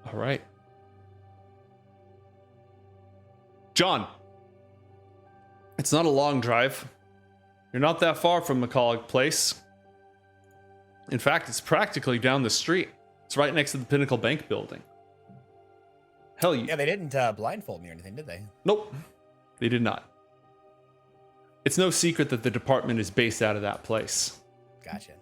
All right. John, it's not a long drive. You're not that far from McCulloch Place. In fact, it's practically down the street. It's right next to the Pinnacle Bank building. Hell, Yeah, they didn't blindfold me or anything, did they? Nope, they did not. It's no secret that the department is based out of that place. Gotcha.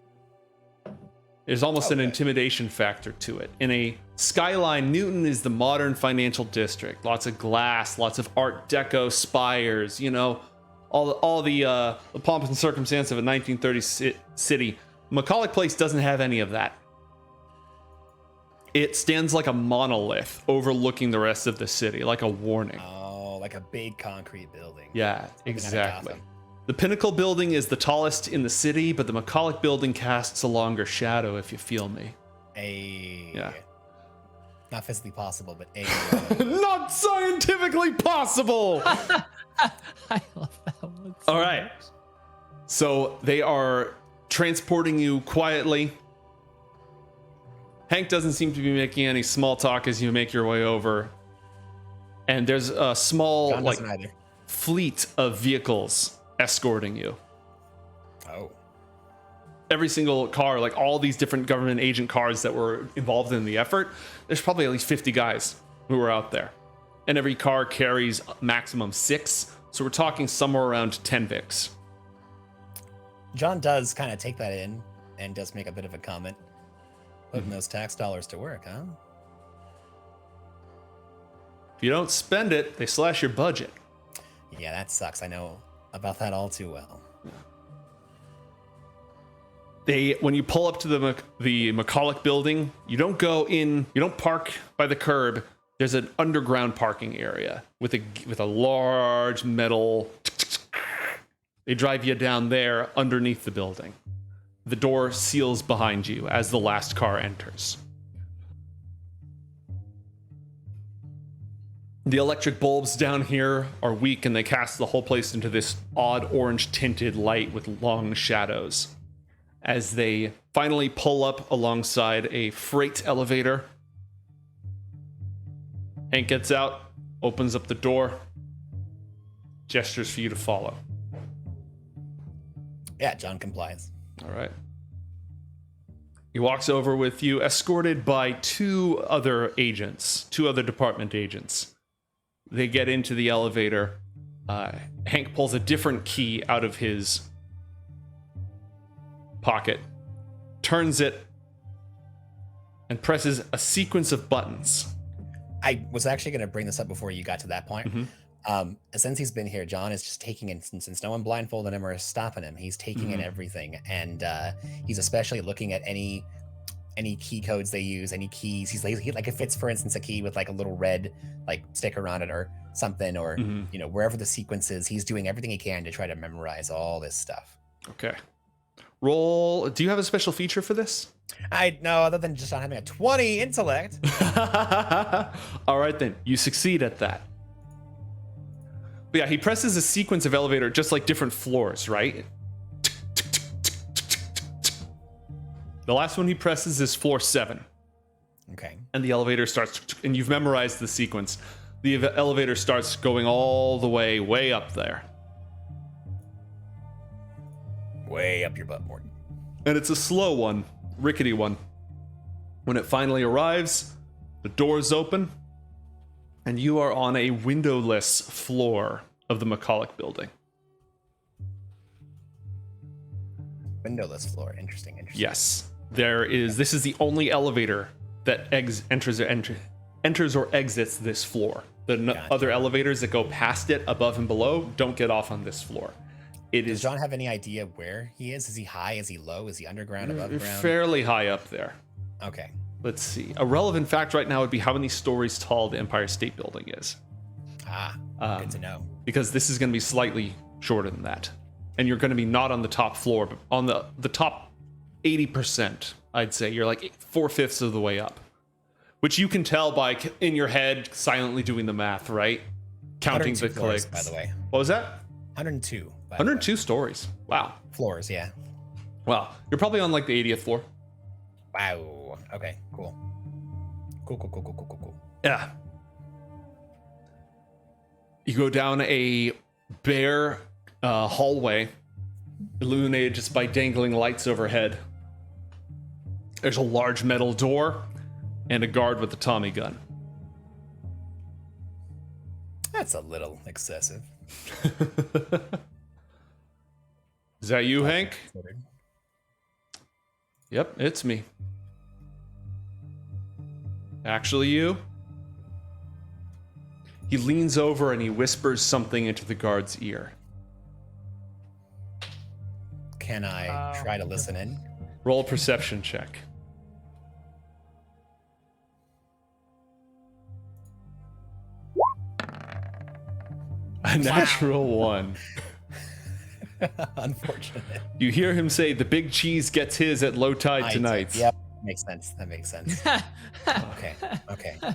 There's almost an intimidation factor to it. In a skyline, Newton is the modern financial district. Lots of glass, lots of Art Deco spires, you know, all the pomp and circumstance of a 1930s city. McCulloch Place doesn't have any of that. It stands like a monolith overlooking the rest of the city, like a warning. Oh, like a big concrete building. Yeah, exactly. The Pinnacle building is the tallest in the city, but the McCulloch building casts a longer shadow, if you feel me. Yeah. Not physically possible, but Not scientifically possible! I love that one. All right. So they are transporting you quietly. Hank doesn't seem to be making any small talk as you make your way over. And there's a small fleet of vehicles escorting you. Oh. Every single car, like all these different government agent cars that were involved in the effort, there's probably at least 50 guys who are out there. And every car carries maximum 6. So we're talking somewhere around 10 Vics. John does kind of take that in and does make a bit of a comment. Putting those tax dollars to work, huh? If you don't spend it, they slash your budget. Yeah, that sucks. I know about that all too well. When you pull up to the McCulloch building, you don't go in, you don't park by the curb. There's an underground parking area with a large metal. They drive you down there underneath the building. The door seals behind you as the last car enters. The electric bulbs down here are weak and they cast the whole place into this odd orange tinted light with long shadows. As they finally pull up alongside a freight elevator, Hank gets out, opens up the door, gestures for you to follow. Yeah, John complies. All right. He walks over with you, escorted by two other department agents. They get into the elevator. Hank pulls a different key out of his pocket, turns it, and presses a sequence of buttons. I was actually going to bring this up before you got to that point. Mm-hmm. Since he's been here, John is just taking in, since no one blindfolded him or is stopping him, he's taking in everything. And he's especially looking at any any key codes they use, any keys. He's like, it fits, for instance, a key with like a little red like sticker on it or something, or you know, wherever the sequence is, he's doing everything he can to try to memorize all this stuff. Okay. Roll. Do you have a special feature for this? I know, other than just not having a 20 intellect. All right, then. You succeed at that. But yeah, he presses a sequence of elevator, just like different floors, right? The last one he presses is floor 7. Okay. And the elevator starts, and you've memorized the sequence. The elevator starts going all the way up there. Way up your butt, Morton. And it's a slow one, rickety one. When it finally arrives, the doors open, and you are on a windowless floor of the McCulloch building. Windowless floor. Interesting. Yes. This is the only elevator that enters or exits this floor. The other elevators that go past it, above and below, don't get off on this floor. Does John have any idea where he is? Is he high? Is he low? Is he underground, above ground? Fairly high up there. Okay. Let's see. A relevant fact right now would be how many stories tall the Empire State Building is. Good to know. Because this is going to be slightly shorter than that. And you're going to be not on the top floor, but on the top 80%, I'd say. You're like 4/5 of the way up. Which you can tell by, in your head, silently doing the math, right? Counting the clicks. By the way. What was that? 102. 102 stories. Wow. Floors, yeah. Wow. You're probably on like the 80th floor. Wow. Okay, cool. Cool. Yeah. You go down a bare hallway, illuminated just by dangling lights overhead. There's a large metal door and a guard with a Tommy gun. That's a little excessive. Is that you, Hank? Yep, it's me. Actually, you? He leans over and he whispers something into the guard's ear. Can I try to listen in? Roll a perception check. A natural 1. Unfortunate. You hear him say, "The big cheese gets his at low tide tonight." Yep, that makes sense. Okay,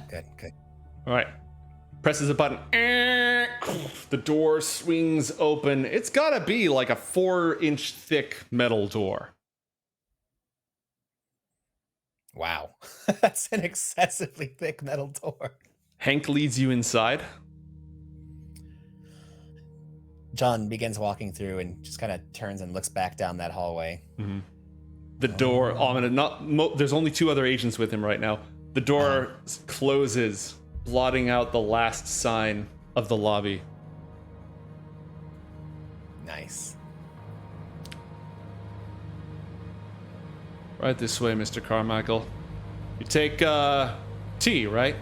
good. All right. Presses a button. The door swings open. It's gotta be like a 4-inch thick metal door. Wow. That's an excessively thick metal door. Hank leads you inside. John begins walking through and just kind of turns and looks back down that hallway. Mm-hmm. The door, there's only 2 other agents with him right now. The door closes, blotting out the last sign of the lobby. Nice. Right this way, Mr. Carmichael. You take tea, right?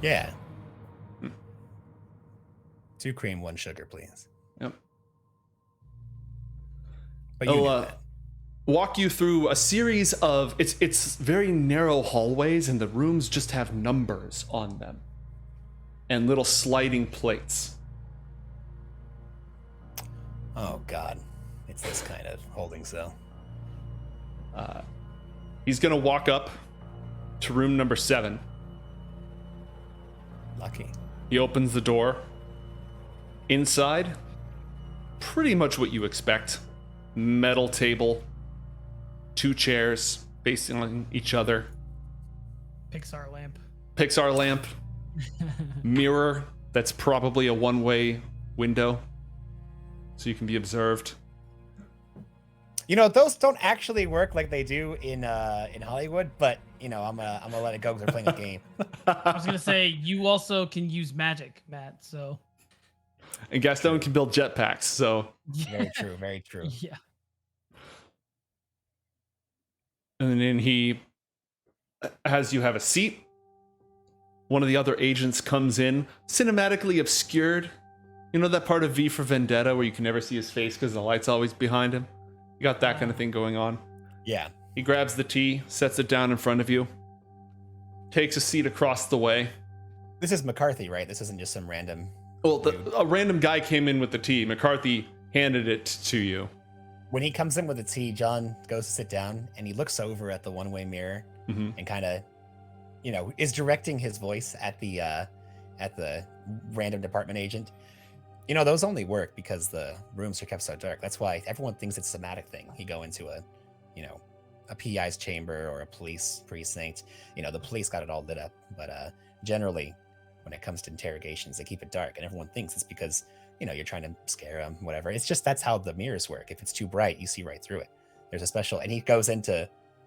Yeah. 2 cream, 1 sugar, please. Yep. But you walk you through a series of it's very narrow hallways, and the rooms just have numbers on them and little sliding plates. Oh God, it's this kind of holding cell. He's gonna walk up to room number 7. Lucky. He opens the door. Inside, pretty much what you expect. Metal table, 2 chairs facing on each other. Pixar lamp. Mirror that's probably a one-way window, so you can be observed. You know, those don't actually work like they do in Hollywood, but you know, I'm gonna let it go because they're playing a game. I was gonna say you also can use magic, Matt. So. And Gastone can build jetpacks, so... Very true. Yeah. And then he has you have a seat. One of the other agents comes in, cinematically obscured. You know that part of V for Vendetta where you can never see his face because the light's always behind him? You got that kind of thing going on. Yeah. He grabs the tea, sets it down in front of you, takes a seat across the way. This is McCarthy, right? This isn't just some random... Well, a random guy came in with the tea. McCarthy handed it to you. When he comes in with the tea, John goes to sit down, and he looks over at the one-way mirror and kind of, is directing his voice at the random department agent. Those only work because the rooms are kept so dark. That's why everyone thinks it's a somatic thing. You go into a PI's chamber or a police precinct. The police got it all lit up, but generally, when it comes to interrogations, they keep it dark, and everyone thinks it's because you're trying to scare them, whatever. It's just that's how the mirrors work. If it's too bright, you see right through it. There's a special, and he goes into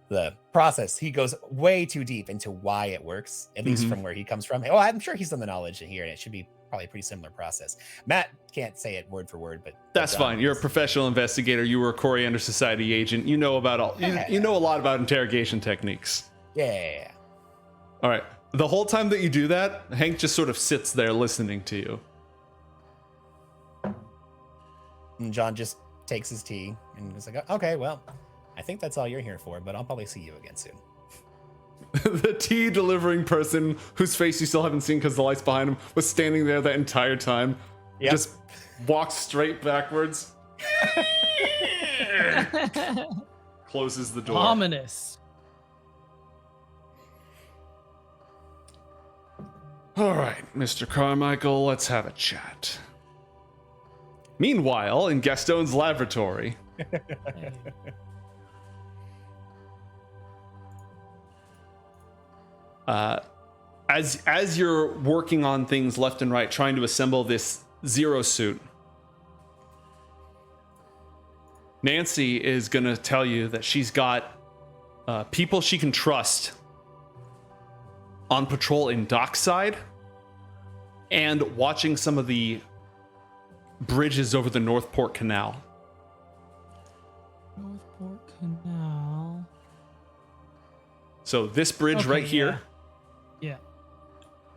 the process. He goes way too deep into why it works, at least from where he comes from. Oh, I'm sure he's done the knowledge in here, and it should be probably a pretty similar process. Matt can't say it word for word, but that's fine. You're a professional investigator. You were a Coriander Society agent. You know about all. You know a lot about interrogation techniques. Yeah. All right. The whole time that you do that, Hank just sort of sits there listening to you. And John just takes his tea and is like, okay, well, I think that's all you're here for, but I'll probably see you again soon. The tea delivering person whose face you still haven't seen because the light's behind him was standing there the entire time. Yep. Just walks straight backwards. Closes the door. Ominous. All right, Mr. Carmichael, let's have a chat. Meanwhile, in Gastone's laboratory. As you're working on things left and right, trying to assemble this Zero suit, Nancy is going to tell you that she's got people she can trust on patrol in Dockside and watching some of the bridges over the Northport Canal. Northport Canal. So this bridge right here. Yeah.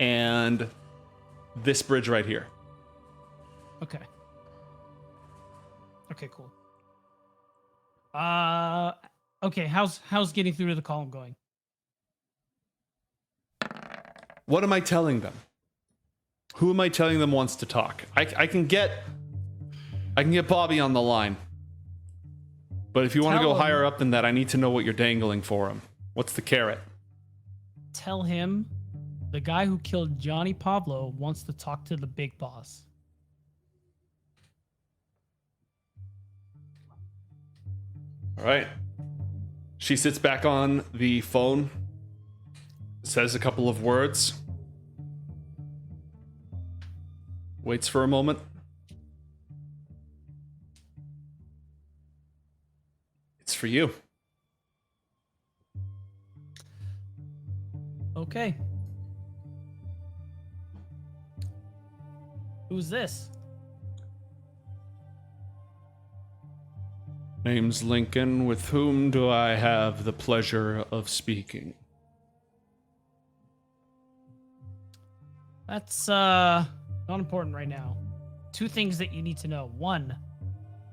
And this bridge right here. Okay. Okay, cool. Okay, how's getting through to the column going? What am I telling them? Who am I telling them wants to talk? I can get Bobby on the line. But if you want to go higher up than that, I need to know what you're dangling for him. What's the carrot? Tell him the guy who killed Johnny Pablo wants to talk to the big boss. All right. She sits back on the phone, says a couple of words, waits for a moment. It's for you. Okay. Who's this? Name's Lincoln. With whom do I have the pleasure of speaking? That's not important right now. Two things that you need to know. One,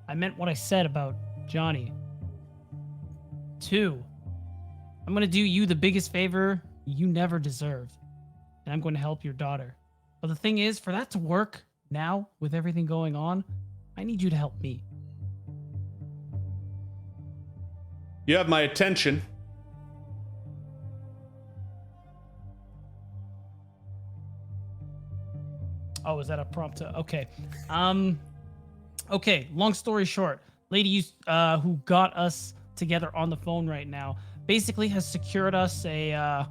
I meant what I said about Johnny. Two, I'm going to do you the biggest favor you never deserved, and I'm going to help your daughter. But the thing is, for that to work now, with everything going on, I need you to help me. You have my attention. Oh, is that a prompt? Okay. Okay. Long story short, lady who got us together on the phone right now basically has secured us a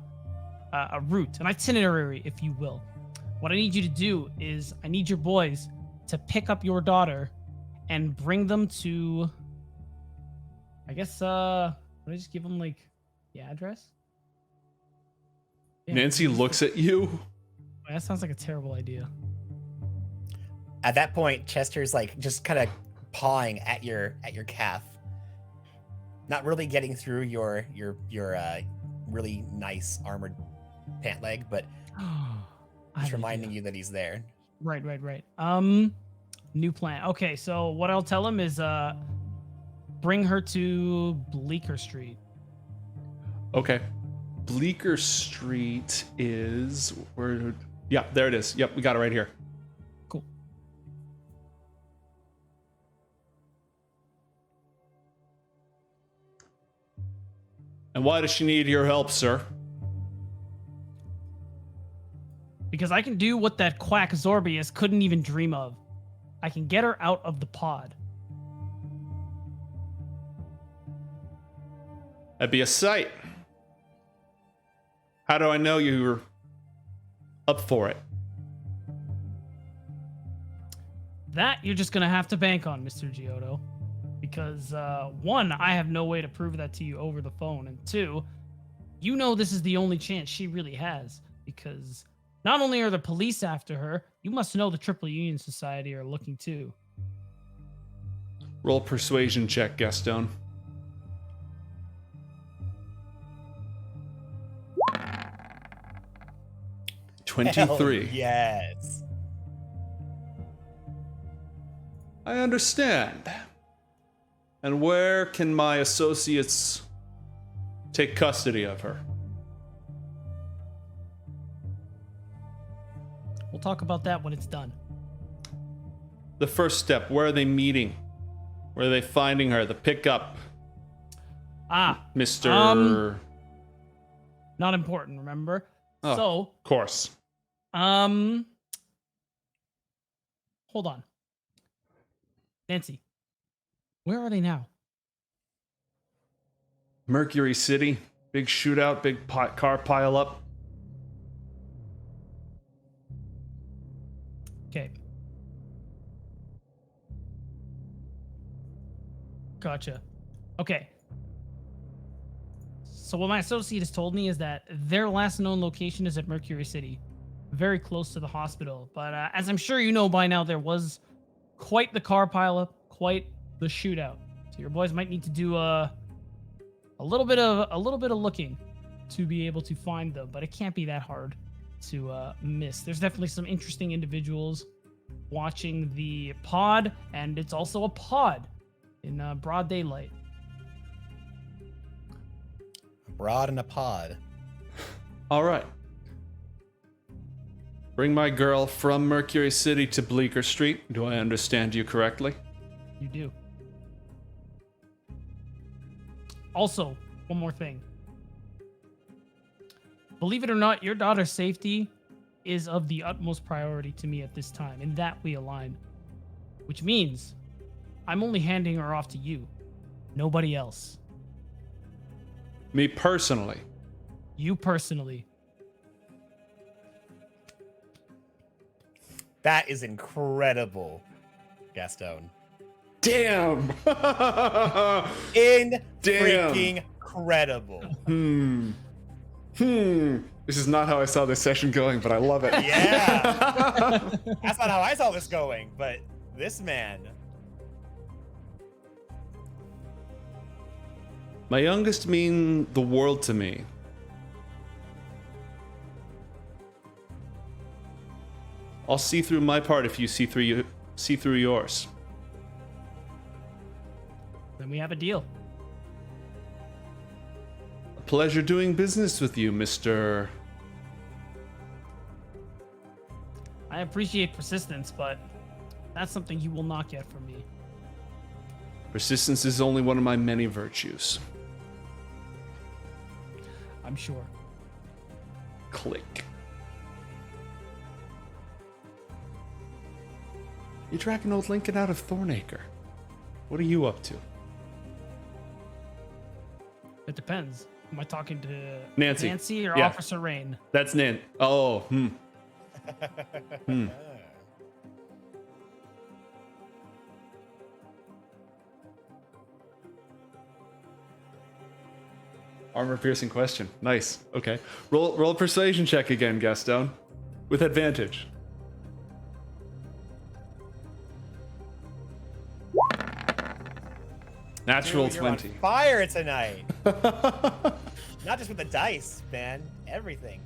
route, an itinerary, if you will. What I need you to do is I need your boys to pick up your daughter and bring them to, I guess, would I just give them like the address? Yeah, Nancy looks at you. That sounds like a terrible idea. At that point, Chester's like just kind of pawing at your calf, not really getting through your really nice armored pant leg, but just reminding you that he's there. Right. New plan. Okay, so what I'll tell him is bring her to Bleecker Street. Okay. Bleecker Street is where? Yeah, there it is. Yep, we got it right here. Cool. And why does she need your help, sir? Because I can do what that quack Zorbius couldn't even dream of. I can get her out of the pod. That'd be a sight. How do I know you're up for it? That you're just gonna have to bank on, Mr. Giotto. Because, one, I have no way to prove that to you over the phone. And two, you know this is the only chance she really has. Because not only are the police after her, you must know the Triple Union Society are looking too. Roll persuasion check, Gastone. Hell 23. yes. I understand. And where can my associates take custody of her? We'll talk about that when it's done. The first step, where are they meeting? Where are they finding her? The pickup. Mr. Not important, remember? Oh, So, of course. hold on. Nancy, where are they now? Mercury City. Big shootout, big car pile up. Okay. Gotcha. Okay. So what my associate has told me is that their last known location is at Mercury City, very close to the hospital. But as I'm sure you know by now, there was quite the car pileup, quite the shootout. So your boys might need to do a little bit of looking to be able to find them. But it can't be that hard to miss. There's definitely some interesting individuals watching the pod, and it's also a pod in broad daylight. Broad in a pod. All right. Bring my girl from Mercury City to Bleecker Street. Do I understand you correctly? You do. Also, one more thing. Believe it or not, your daughter's safety is of the utmost priority to me at this time, and that we align. Which means I'm only handing her off to you, nobody else. Me personally. You personally. That is incredible, Gastone. Damn. Freaking incredible. This is not how I saw this session going, but I love it. Yeah. That's not how I saw this going, but this man. My youngest mean the world to me. I'll see through my part if you see through yours. Then we have a deal. A pleasure doing business with you, Mr. I appreciate persistence, but that's something you will not get from me. Persistence is only one of my many virtues. I'm sure. Click. You're dragging old Lincoln out of Thornacre. What are you up to? It depends. Am I talking to Nancy or Yeah. Officer Rain? That's Nan. Oh, Armor piercing question. Nice. Okay. Roll a persuasion check again, Gastone. With advantage. Natural Dude, you're on 20. fire tonight. Not just with the dice, man. Everything.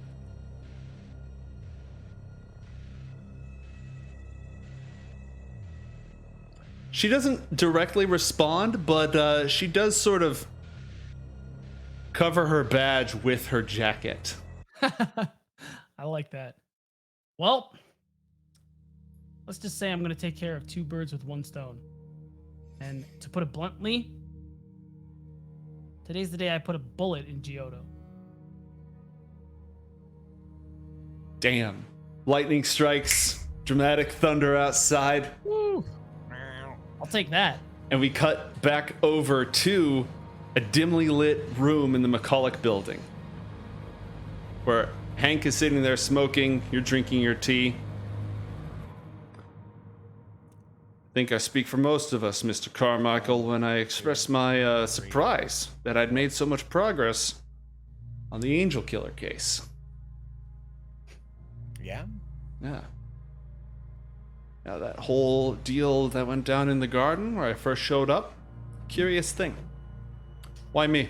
She doesn't directly respond, but she does sort of cover her badge with her jacket. I like that. Well, let's just say I'm going to take care of 2 birds with 1 stone. And to put it bluntly, today's the day I put a bullet in Giotto. Damn. Lightning strikes, dramatic thunder outside. Woo. I'll take that. And we cut back over to a dimly lit room in the McCulloch building, where Hank is sitting there smoking, you're drinking your tea. I think I speak for most of us, Mr. Carmichael, when I express my surprise that I'd made so much progress on the Angel Killer case. Yeah? Yeah. Now, that whole deal that went down in the garden where I first showed up, curious thing. Why me?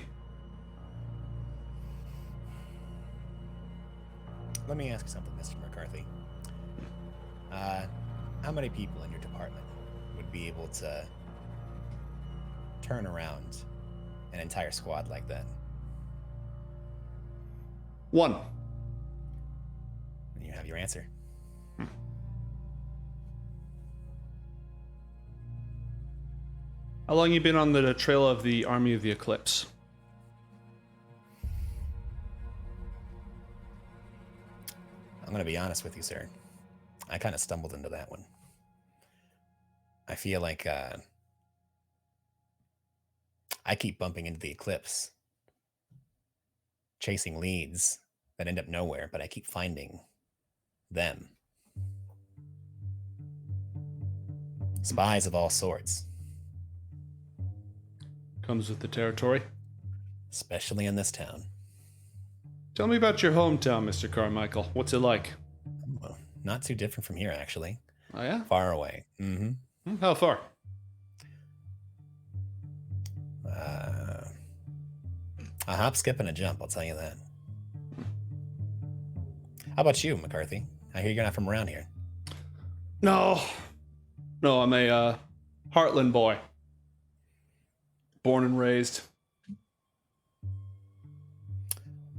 Let me ask you something, Mr. McCarthy. How many people in your department would be able to turn around an entire squad like that? 1. And you have your answer. How long you been on the trail of the Army of the Eclipse? I'm going to be honest with you, sir. I kind of stumbled into that one. I feel like I keep bumping into the Eclipse, chasing leads that end up nowhere, but I keep finding them. Spies of all sorts. Comes with the territory. Especially in this town. Tell me about your hometown, Mr. Carmichael. What's it like? Well, not too different from here, actually. Oh, yeah? Far away. Mm-hmm. How far? A hop, skip, and a jump, I'll tell you that. How about you, McCarthy? I hear you're not from around here. No, I'm a Heartland boy. Born and raised.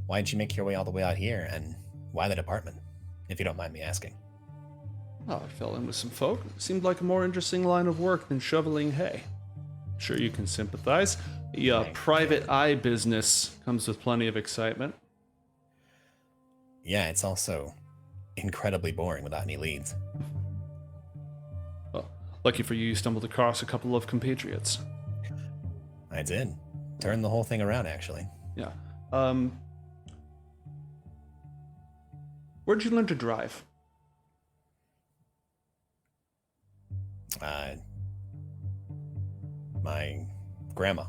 Why'd you make your way all the way out here, and why the department, if you don't mind me asking? Oh, I fell in with some folk. It seemed like a more interesting line of work than shoveling hay. Sure you can sympathize. The private eye business comes with plenty of excitement. Yeah, it's also incredibly boring without any leads. Well, lucky for you, you stumbled across a couple of compatriots. I did. Turned the whole thing around, actually. Yeah. Where'd you learn to drive? My grandma.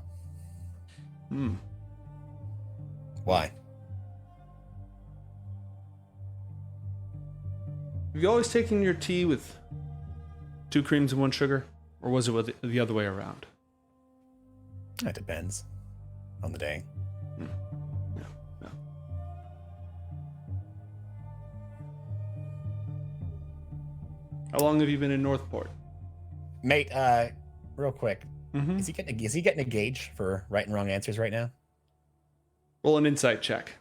Hmm. Why? Have you always taken your tea with 2 creams and 1 sugar? Or was it the other way around? It depends on the day. Yeah. How long have you been in Northport? Mate, real quick. Mm-hmm. Is he getting a gauge for right and wrong answers right now? Roll an insight check.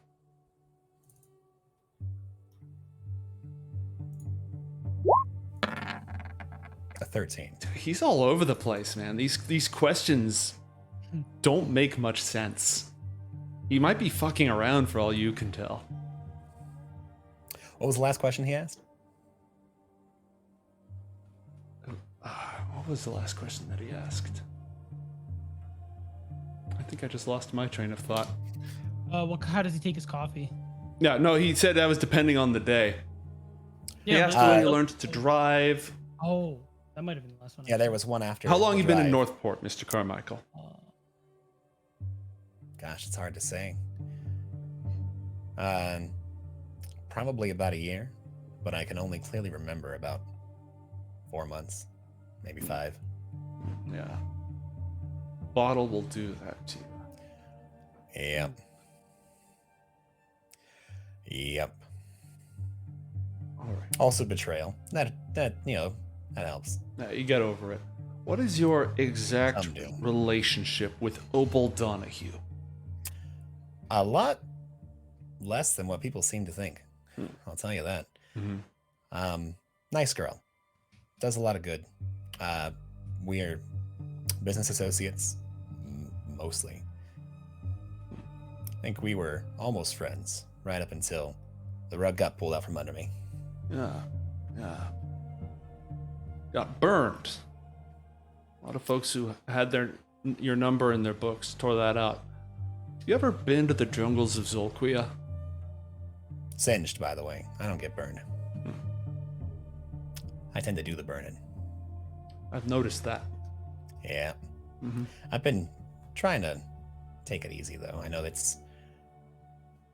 A 13. He's all over the place, man. These questions don't make much sense. He might be fucking around for all you can tell. What was the last question he asked? What was the last question that he asked? I think I just lost my train of thought. How does he take his coffee? Yeah, no, he said that was depending on the day. He Yeah, asked when he learned to drive. Oh, that might have been the last one. Yeah, there was one after. How long the you been in drive. Northport, Mr. Carmichael? Gosh, it's hard to say. Probably about a year, but I can only clearly remember about 4 months, maybe 5. Yeah. Bottle will do that to you. Yep. All right. Also betrayal. That helps. Now, you get over it. What is your exact Some do. relationship with Opal Donahue? A lot less than what people seem to think. I'll tell you that. Nice girl. Does a lot of good. We are business associates, mostly. I think we were almost friends right up until the rug got pulled out from under me. Yeah. Got burned. A lot of folks who had your number in their books tore that out. You ever been to the jungles of Zolquia? Singed, by the way. I don't get burned. I tend to do the burning. I've noticed that. Yeah. I've been trying to take it easy, though. I know that's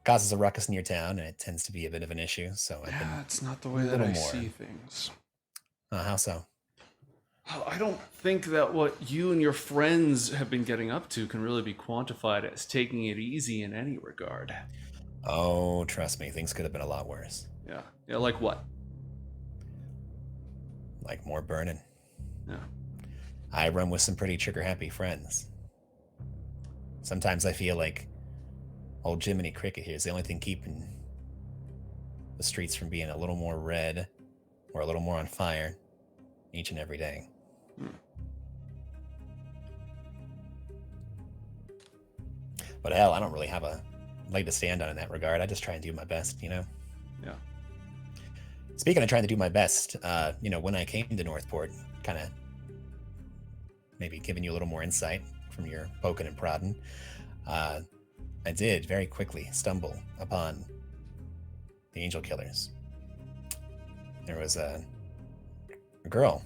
causes a ruckus in your town, and it tends to be a bit of an issue. So I've been it's not the way that I see things. How so? I don't think that what you and your friends have been getting up to can really be quantified as taking it easy in any regard. Oh, trust me, things could have been a lot worse. Yeah, like what? Like more burning. Yeah. I run with some pretty trigger-happy friends. Sometimes I feel like old Jiminy Cricket here is the only thing keeping the streets from being a little more red or a little more on fire each and every day. But hell, I don't really have a leg to stand on in that regard. I just try and do my best, you know? Yeah. Speaking of trying to do my best, when I came to Northport, kind of maybe giving you a little more insight from your poking and prodding, I did very quickly stumble upon the Angel Killers. There was a girl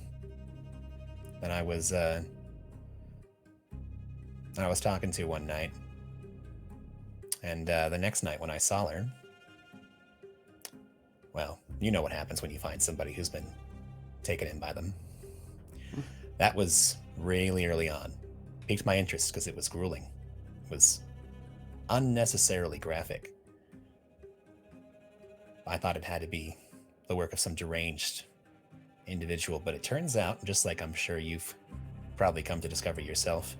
that I was talking to one night, and the next night when I saw her, well, you know what happens when you find somebody who's been taken in by them. That was really early on. Piqued my interest because it was grueling. It was unnecessarily graphic. I thought it had to be the work of some deranged individual, but it turns out, just like I'm sure you've probably come to discover yourself,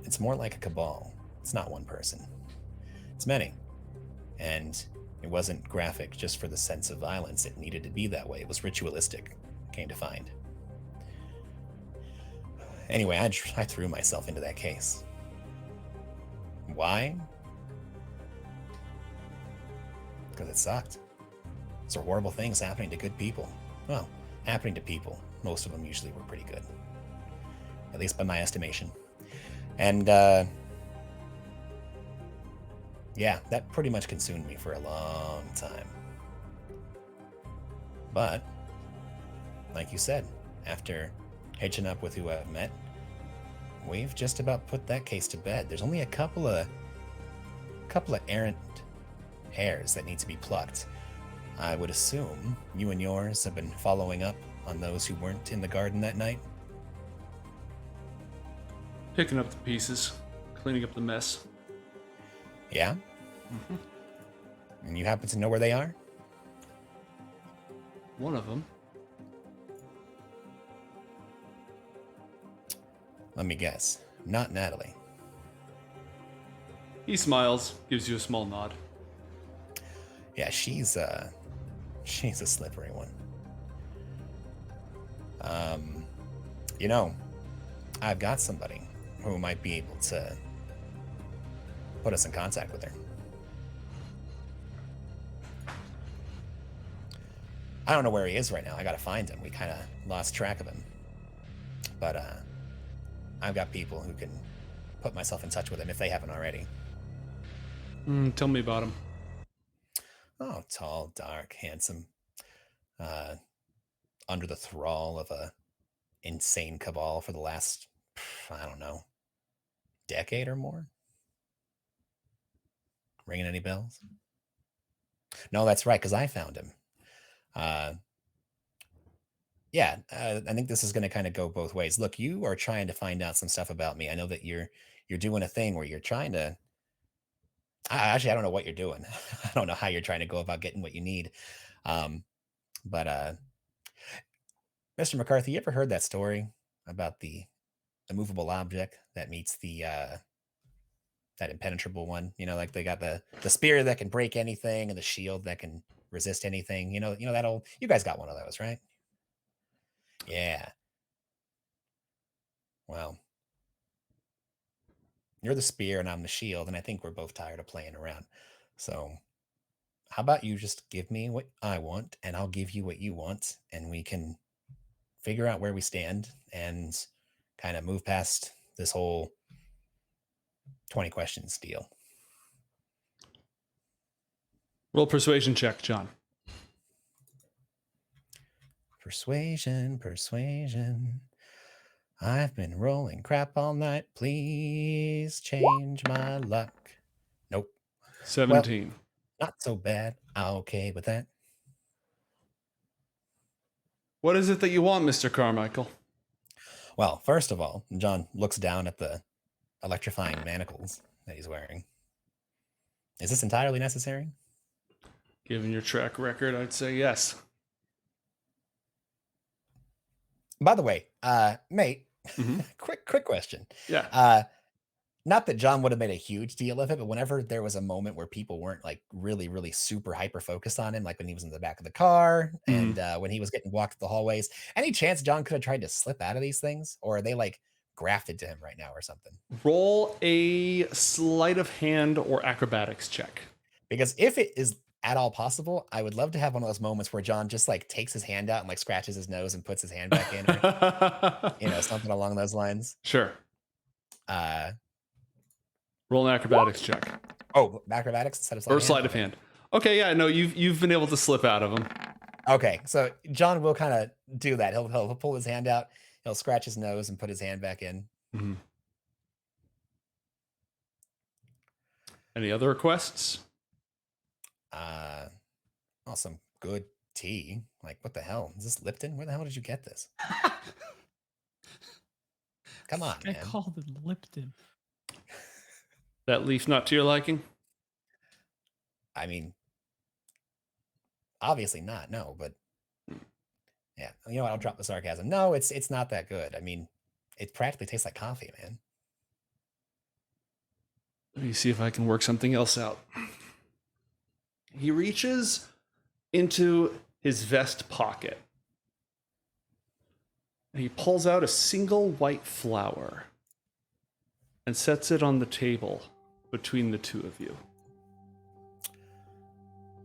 it's more like a cabal. It's not one person. It's many. And it wasn't graphic just for the sense of violence. It needed to be that way. It was ritualistic, came to find. Anyway, I threw myself into that case. Why? Because it sucked. These are horrible things happening to good people. Well, happening to people. Most of them usually were pretty good. At least by my estimation. And, yeah, that pretty much consumed me for a long time. But, like you said, after hitching up with who I've met, we've just about put that case to bed. There's only a couple of errant hairs that need to be plucked. I would assume you and yours have been following up on those who weren't in the garden that night? Picking up the pieces, cleaning up the mess. Yeah? And you happen to know where they are? One of them. Let me guess. Not Natalie. He smiles, gives you a small nod. Yeah, she's a slippery one. I've got somebody who might be able to put us in contact with her. I don't know where he is right now. I gotta find him. We kind of lost track of him. But I've got people who can put myself in touch with him if they haven't already. Tell me about him. Oh, tall, dark, handsome. Under the thrall of a insane cabal for the last, I don't know, decade or more? Ringing any bells? No, that's right, because I found him. I think this is going to kind of go both ways. Look, you are trying to find out some stuff about me. I know that you're doing a thing where you're trying to. I don't know what you're doing. I don't know how you're trying to go about getting what you need. But Mr. McCarthy, you ever heard that story about the immovable object that meets the that impenetrable one. You know, like they got the spear that can break anything and the shield that can resist anything. You know that old. You guys got one of those, right? Yeah. Well, you're the spear and I'm the shield, and I think we're both tired of playing around. So, how about you just give me what I want, and I'll give you what you want, and we can figure out where we stand and kind of move past this whole 20 questions deal. Roll persuasion check, John. Persuasion. I've been rolling crap all night. Please change my luck. Nope. 17. Well, not so bad. Okay with that. What is it that you want, Mr. Carmichael? Well, first of all, John looks down at the electrifying manacles that he's wearing. Is this entirely necessary? Given your track record, I'd say yes. By the way, mate, Mm-hmm. quick question. Yeah. Not that John would have made a huge deal of it, but whenever there was a moment where people weren't like really, really super hyper focused on him, like when he was in the back of the car and when he was getting walked the hallways, any chance John could have tried to slip out of these things, or are they like grafted to him right now or something? Roll a sleight of hand or acrobatics check. Because if it is at all possible, I would love to have one of those moments where John just like takes his hand out and like scratches his nose and puts his hand back in, or, you know, something along those lines. Sure. Roll an acrobatics check. Oh, acrobatics instead of sleight of hand. Okay, yeah, no, you've been able to slip out of them. Okay, so John will kind of do that. He'll pull his hand out, he'll scratch his nose and put his hand back in. Mm-hmm. Any other requests? Some good tea. Like, what the hell? Is this Lipton? Where the hell did you get this? Come on, I man. called it Lipton. That leaf not to your liking? I mean, obviously not. No, but yeah, you know what? I'll drop the sarcasm. No, it's not that good. I mean, it practically tastes like coffee, man. Let me see if I can work something else out. He reaches into his vest pocket. And he pulls out a single white flower and sets it on the table between the two of you.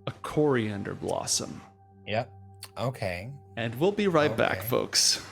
A coriander blossom. Yep. Okay. And we'll be right back, folks.